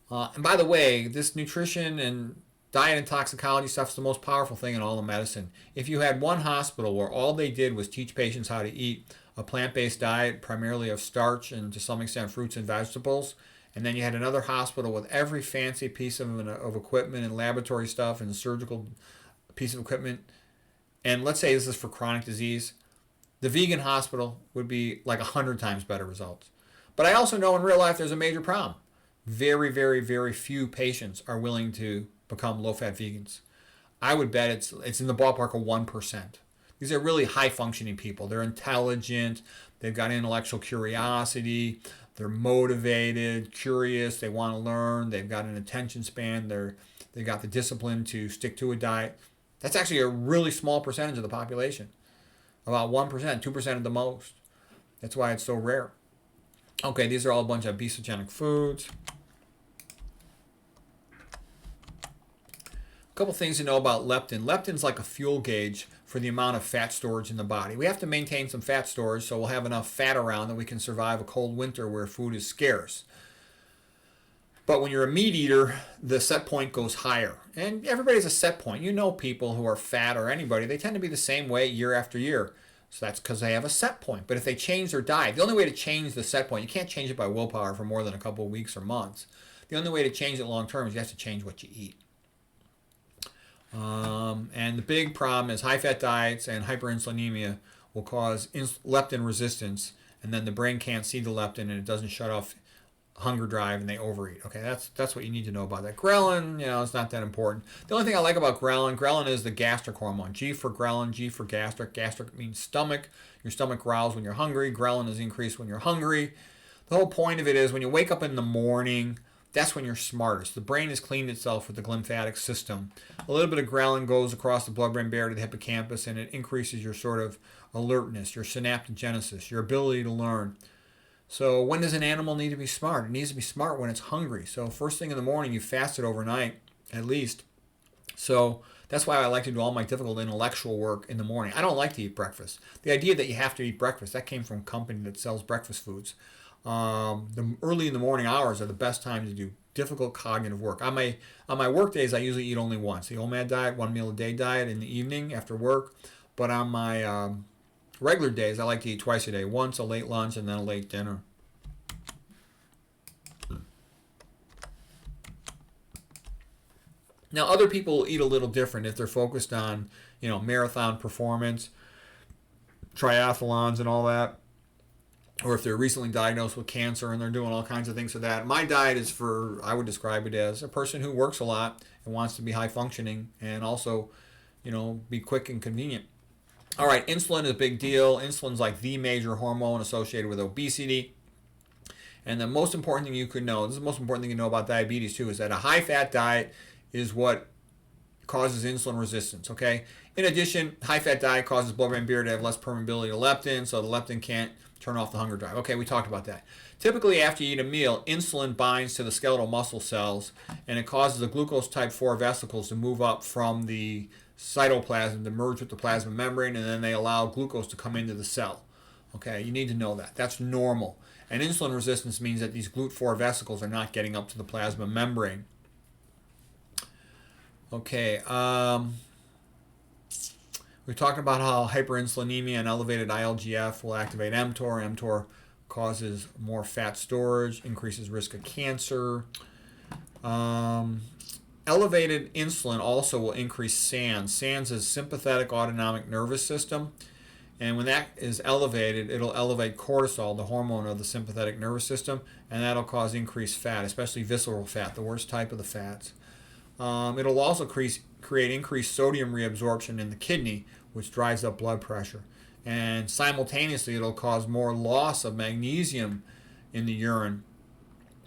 And by the way, this nutrition and diet and toxicology stuff is the most powerful thing in all of medicine. If you had one hospital where all they did was teach patients how to eat a plant-based diet, primarily of starch and to some extent fruits and vegetables, and then you had another hospital with every fancy piece of equipment and laboratory stuff and surgical piece of equipment, and let's say this is for chronic disease, the vegan hospital would be like 100 times better results. But I also know in real life there's a major problem. Very, very, very few patients are willing to become low-fat vegans. I would bet it's in the ballpark of 1%. These are really high-functioning people. They're intelligent. They've got intellectual curiosity. They're motivated, curious. They want to learn. They've got an attention span. They've got the discipline to stick to a diet. That's actually a really small percentage of the population. About 1%, 2% at the most. That's why it's so rare. Okay, these are all a bunch of obesogenic foods. A couple things to know about leptin. Leptin's like a fuel gauge for the amount of fat storage in the body. We have to maintain some fat storage so we'll have enough fat around that we can survive a cold winter where food is scarce. But when you're a meat eater, the set point goes higher. And everybody's a set point. You know people who are fat, or anybody, they tend to be the same way year after year. So that's because they have a set point. But if they change their diet, the only way to change the set point, you can't change it by willpower for more than a couple of weeks or months. The only way to change it long term is you have to change what you eat. And the big problem is high-fat diets and hyperinsulinemia will cause leptin resistance, and then the brain can't see the leptin and it doesn't shut off hunger drive and they overeat. Okay, that's what you need to know about that. Ghrelin, it's not that important. The only thing I like about ghrelin is the gastric hormone. G for ghrelin, G for gastric. Gastric means stomach. Your stomach growls when you're hungry. Ghrelin is increased when you're hungry. The whole point of it is when you wake up in the morning, that's when you're smartest. The brain has cleaned itself with the glymphatic system. A little bit of ghrelin goes across the blood-brain barrier to the hippocampus, and it increases your sort of alertness, your synaptogenesis, your ability to learn. So when does an animal need to be smart? It needs to be smart when it's hungry. So first thing in the morning, you fasted overnight, at least. So that's why I like to do all my difficult intellectual work in the morning. I don't like to eat breakfast. The idea that you have to eat breakfast, that came from a company that sells breakfast foods. The early in the morning hours are the best time to do difficult cognitive work. On my work days, I usually eat only once. The OMAD diet, 1 meal a day diet in the evening after work. But on my regular days, I like to eat twice a day. Once a late lunch and then a late dinner. Now, other people eat a little different if they're focused on, marathon performance, triathlons and all that, or if they're recently diagnosed with cancer and they're doing all kinds of things for that. My diet is for, I would describe it as a person who works a lot and wants to be high functioning and also, be quick and convenient. All right, insulin is a big deal. Insulin's like the major hormone associated with obesity. And the most important thing you could know, this is the most important thing you know about diabetes too, is that a high-fat diet is what causes insulin resistance, okay? In addition, high-fat diet causes blood-brain barrier to have less permeability to leptin, so the leptin can't turn off the hunger drive. Okay, we talked about that. Typically, after you eat a meal, insulin binds to the skeletal muscle cells, and it causes the glucose type 4 vesicles to move up from the cytoplasm to merge with the plasma membrane, and then they allow glucose to come into the cell. Okay, you need to know that. That's normal. And insulin resistance means that these GLUT4 vesicles are not getting up to the plasma membrane. Okay, we're talking about how hyperinsulinemia and elevated ILGF will activate mTOR. mTOR causes more fat storage, increases risk of cancer. Elevated insulin also will increase SANS. SANS is sympathetic autonomic nervous system. And when that is elevated, it'll elevate cortisol, the hormone of the sympathetic nervous system, and that'll cause increased fat, especially visceral fat, the worst type of the fats. It'll also create increased sodium reabsorption in the kidney, which drives up blood pressure. And simultaneously, it'll cause more loss of magnesium in the urine.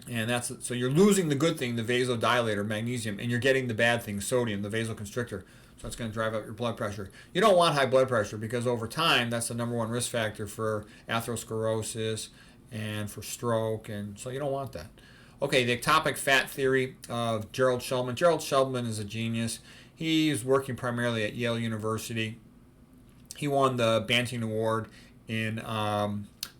And so you're losing the good thing, the vasodilator, magnesium, and you're getting the bad thing, sodium, the vasoconstrictor. So it's going to drive up your blood pressure. You don't want high blood pressure because over time, that's the number one risk factor for atherosclerosis and for stroke, and so you don't want that. Okay, the ectopic fat theory of Gerald Shulman. Gerald Shulman is a genius. He's working primarily at Yale University. He won the Banting Award in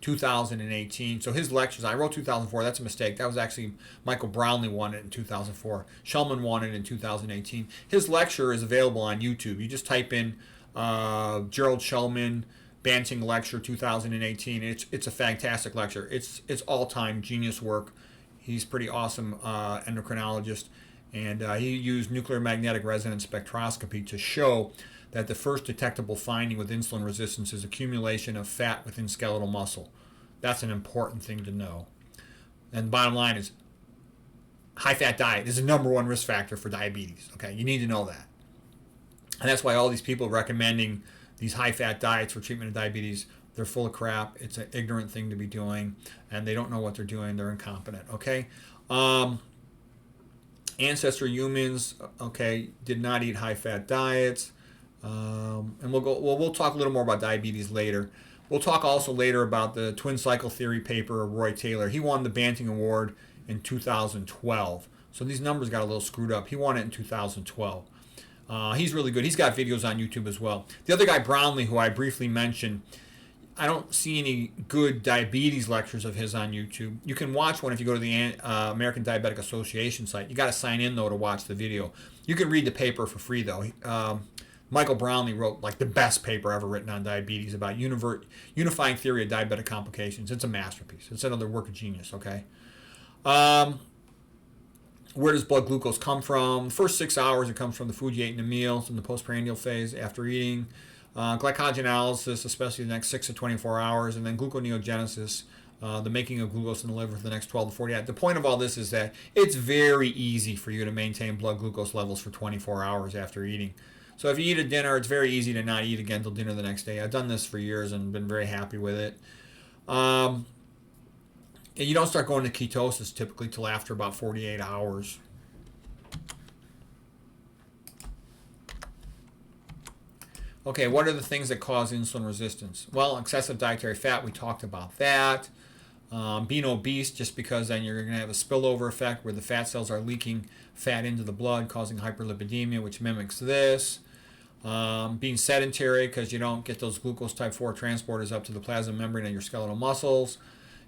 2018. So his lectures, I wrote 2004, that's a mistake. That was actually Michael Brownlee won it in 2004. Shulman won it in 2018. His lecture is available on YouTube. You just type in Gerald Shulman Banting Lecture 2018. It's a fantastic lecture. It's all-time genius work. He's pretty awesome endocrinologist, and he used nuclear magnetic resonance spectroscopy to show that the first detectable finding with insulin resistance is accumulation of fat within skeletal muscle. That's an important thing to know. And the bottom line is high-fat diet is the number one risk factor for diabetes. Okay, you need to know that. And that's why all these people recommending these high-fat diets for treatment of diabetes, they're full of crap. It's an ignorant thing to be doing, and they don't know what they're doing. They're incompetent, okay? Ancestor humans, okay, did not eat high-fat diets. And we'll talk a little more about diabetes later. We'll talk also later about the twin cycle theory paper of Roy Taylor. He won the Banting Award in 2012. So these numbers got a little screwed up. He won it in 2012. He's really good. He's got videos on YouTube as well. The other guy, Brownlee, who I briefly mentioned, I don't see any good diabetes lectures of his on YouTube. You can watch one if you go to the American Diabetic Association site. You got to sign in, though, to watch the video. You can read the paper for free, though. Michael Brownlee wrote like the best paper ever written on diabetes about unifying theory of diabetic complications. It's a masterpiece. It's another work of genius, okay? Where does blood glucose come from? The first 6 hours, it comes from the food you ate in a meal. It's in the postprandial phase after eating. Glycogenolysis, especially the next 6 to 24 hours. And then gluconeogenesis, the making of glucose in the liver for the next 12 to 48 hours. The point of all this is that it's very easy for you to maintain blood glucose levels for 24 hours after eating. So if you eat a dinner, it's very easy to not eat again until dinner the next day. I've done this for years and been very happy with it. And you don't start going to ketosis typically till after about 48 hours. Okay, what are the things that cause insulin resistance? Well, excessive dietary fat, we talked about that. Being obese, just because then you're going to have a spillover effect where the fat cells are leaking fat into the blood, causing hyperlipidemia, which mimics this. Being sedentary because you don't get those glucose type 4 transporters up to the plasma membrane of your skeletal muscles.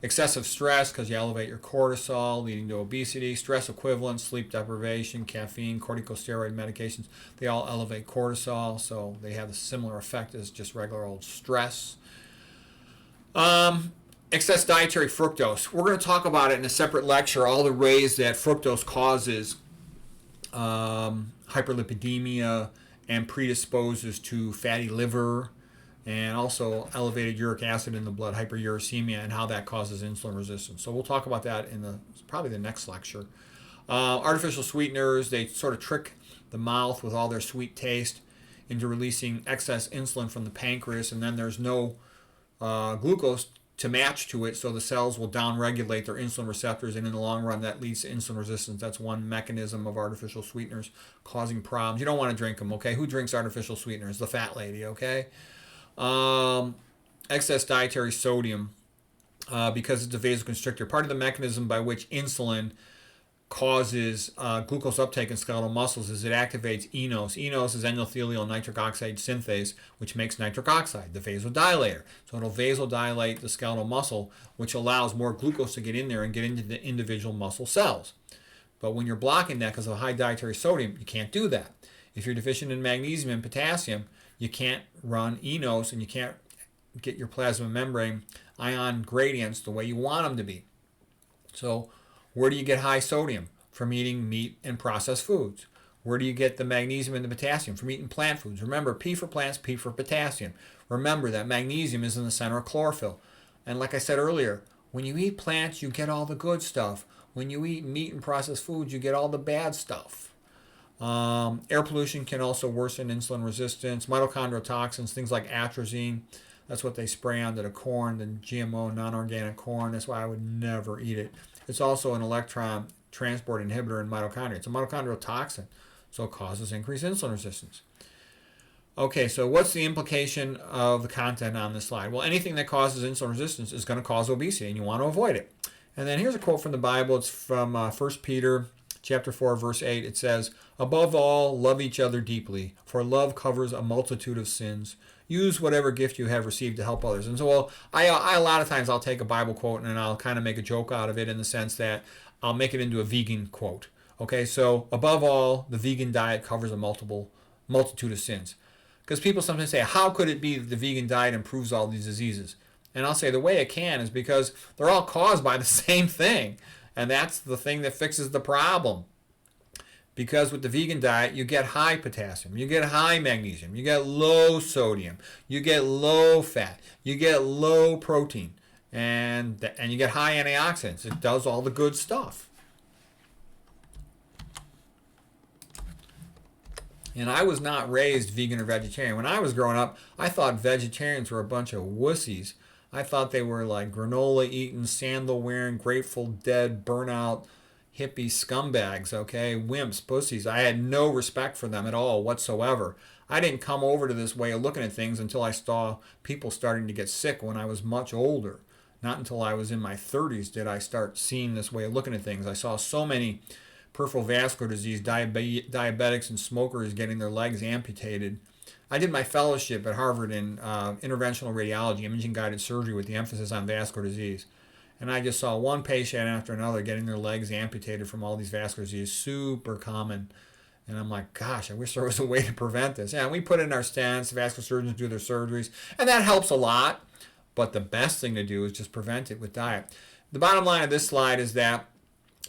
Excessive stress, because you elevate your cortisol, leading to obesity. Stress equivalent, sleep deprivation, caffeine, corticosteroid medications, they all elevate cortisol, so they have a similar effect as just regular old stress. Excess dietary fructose. We're going to talk about it in a separate lecture, all the ways that fructose causes hyperlipidemia and predisposes to fatty liver, and also elevated uric acid in the blood, hyperuricemia, and how that causes insulin resistance. So we'll talk about that in probably the next lecture. Artificial sweeteners, they sort of trick the mouth with all their sweet taste into releasing excess insulin from the pancreas, and then there's no glucose to match to it, so the cells will downregulate their insulin receptors, and in the long run that leads to insulin resistance. That's one mechanism of artificial sweeteners causing problems. You don't want to drink them, okay? Who drinks artificial sweeteners? The fat lady, okay? Excess dietary sodium, because it's a vasoconstrictor. Part of the mechanism by which insulin causes glucose uptake in skeletal muscles is it activates eNOS. eNOS is endothelial nitric oxide synthase, which makes nitric oxide, the vasodilator. So it'll vasodilate the skeletal muscle, which allows more glucose to get in there and get into the individual muscle cells. But when you're blocking that because of high dietary sodium, you can't do that. If you're deficient in magnesium and potassium, you can't run eNOS, and you can't get your plasma membrane ion gradients the way you want them to be. So where do you get high sodium? From eating meat and processed foods. Where do you get the magnesium and the potassium? From eating plant foods. Remember, P for plants, P for potassium. Remember that magnesium is in the center of chlorophyll. And like I said earlier, when you eat plants, you get all the good stuff. When you eat meat and processed foods, you get all the bad stuff. Air pollution can also worsen insulin resistance. Mitochondrial toxins, things like atrazine, that's what they spray onto the corn, the GMO non-organic corn. That's why I would never eat it. It's also an electron transport inhibitor in mitochondria. It's a mitochondrial toxin, so it causes increased insulin resistance. Okay, so what's the implication of the content on this slide? Well, anything that causes insulin resistance is going to cause obesity, and you want to avoid it. And then here's a quote from the Bible. It's from 1 Peter chapter 4, verse 8. It says, "Above all, love each other deeply, for love covers a multitude of sins. Use whatever gift you have received to help others." And so, well, I a lot of times I'll take a Bible quote and I'll kind of make a joke out of it in the sense that I'll make it into a vegan quote. Okay, so above all, the vegan diet covers a multitude of sins. Because people sometimes say, how could it be that the vegan diet improves all these diseases? And I'll say the way it can is because they're all caused by the same thing. And that's the thing that fixes the problem. Because with the vegan diet, you get high potassium, you get high magnesium, you get low sodium, you get low fat, you get low protein, and you get high antioxidants. It does all the good stuff. And I was not raised vegan or vegetarian. When I was growing up, I thought vegetarians were a bunch of wussies. I thought they were like granola eating, sandal wearing, Grateful Dead, burnout, hippie scumbags, okay? Wimps, pussies. I had no respect for them at all whatsoever. I didn't come over to this way of looking at things until I saw people starting to get sick when I was much older. Not until I was in my 30s did I start seeing this way of looking at things. I saw so many peripheral vascular disease, diabetics and smokers getting their legs amputated. I did my fellowship at Harvard in interventional radiology, imaging-guided surgery with the emphasis on vascular disease. And I just saw one patient after another getting their legs amputated from all these vascular diseases, super common. And I'm like, gosh, I wish there was a way to prevent this. Yeah, we put in our stents, vascular surgeons do their surgeries, and that helps a lot. But the best thing to do is just prevent it with diet. The bottom line of this slide is that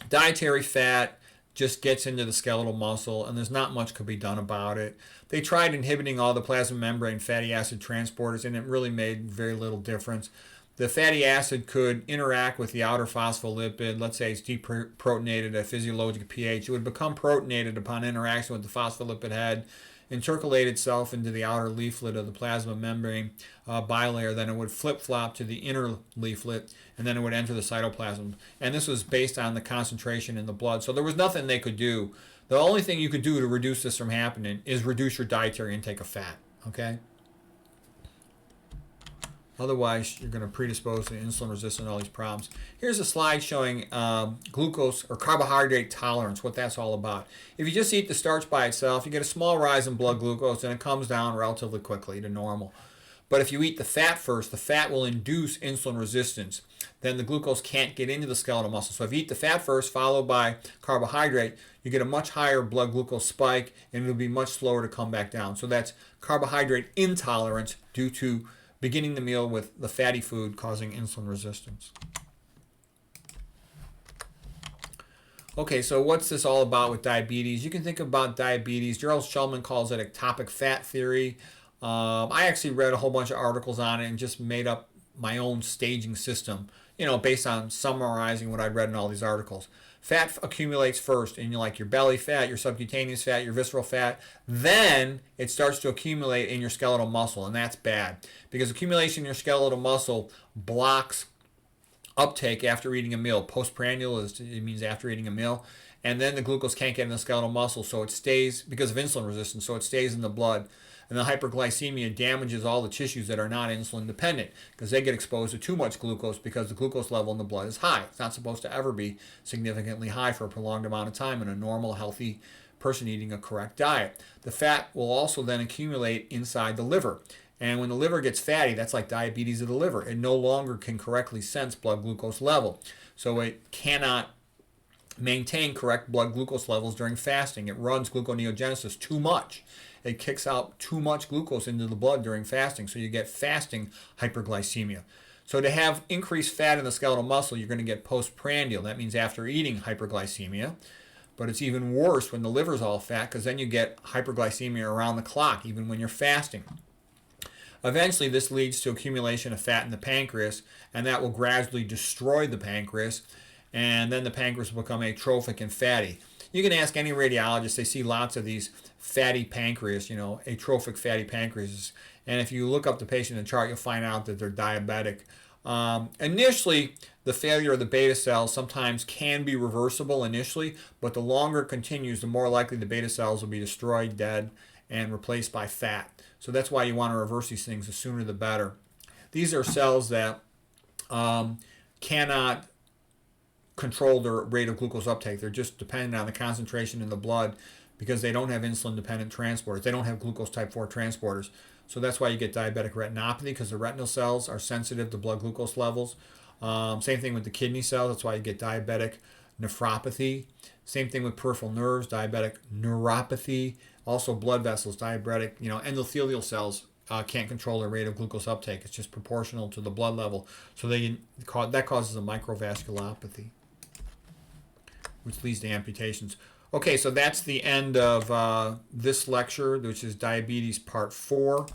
dietary fat just gets into the skeletal muscle, and there's not much could be done about it. They tried inhibiting all the plasma membrane fatty acid transporters, and it really made very little difference. The fatty acid could interact with the outer phospholipid. Let's say it's deprotonated at physiologic pH. It would become protonated upon interaction with the phospholipid head, intercalate itself into the outer leaflet of the plasma membrane bilayer. Then it would flip-flop to the inner leaflet, and then it would enter the cytoplasm. And this was based on the concentration in the blood. So there was nothing they could do. The only thing you could do to reduce this from happening is reduce your dietary intake of fat, okay? Otherwise, you're going to predispose to insulin resistance and all these problems. Here's a slide showing glucose or carbohydrate tolerance, what that's all about. If you just eat the starch by itself, you get a small rise in blood glucose, and it comes down relatively quickly to normal. But if you eat the fat first, the fat will induce insulin resistance. Then the glucose can't get into the skeletal muscle. So if you eat the fat first, followed by carbohydrate, you get a much higher blood glucose spike, and it'll be much slower to come back down. So that's carbohydrate intolerance due to beginning the meal with the fatty food causing insulin resistance. Okay, so what's this all about with diabetes? You can think about diabetes. Gerald Shulman calls it ectopic fat theory. I actually read a whole bunch of articles on it and just made up my own staging system, based on summarizing what I'd read in all these articles. Fat accumulates first in your belly fat, your subcutaneous fat, your visceral fat. Then it starts to accumulate in your skeletal muscle, and that's bad because accumulation in your skeletal muscle blocks uptake after eating a meal. Postprandial it means after eating a meal. And then the glucose can't get in the skeletal muscle, so it stays, because of insulin resistance, so it stays in the blood. And the hyperglycemia damages all the tissues that are not insulin dependent because they get exposed to too much glucose because the glucose level in the blood is high. It's not supposed to ever be significantly high for a prolonged amount of time in a normal, healthy person eating a correct diet. The fat will also then accumulate inside the liver. And when the liver gets fatty, that's like diabetes of the liver. It no longer can correctly sense blood glucose level. So it cannot maintain correct blood glucose levels during fasting. It runs gluconeogenesis too much. It kicks out too much glucose into the blood during fasting. So you get fasting hyperglycemia. So to have increased fat in the skeletal muscle, you're going to get postprandial. That means after eating hyperglycemia. But it's even worse when the liver's all fat because then you get hyperglycemia around the clock, even when you're fasting. Eventually, this leads to accumulation of fat in the pancreas, and that will gradually destroy the pancreas, and then the pancreas will become atrophic and fatty. You can ask any radiologist, they see lots of these fatty pancreas, atrophic fatty pancreas, and if you look up the patient in the chart, you'll find out that they're diabetic. Initially, the failure of the beta cells sometimes can be reversible initially, but the longer it continues, the more likely the beta cells will be destroyed, dead, and replaced by fat. So that's why you want to reverse these things. The sooner the better. These are cells that cannot control their rate of glucose uptake. They're just dependent on the concentration in the blood because they don't have insulin-dependent transporters. They don't have glucose type 4 transporters. So that's why you get diabetic retinopathy, because the retinal cells are sensitive to blood glucose levels. Same thing with the kidney cells. That's why you get diabetic nephropathy. Same thing with peripheral nerves, diabetic neuropathy. Also blood vessels, diabetic, endothelial cells can't control their rate of glucose uptake. It's just proportional to the blood level. So that causes a microvasculopathy, which leads to amputations. Okay, so that's the end of this lecture, which is diabetes part 4.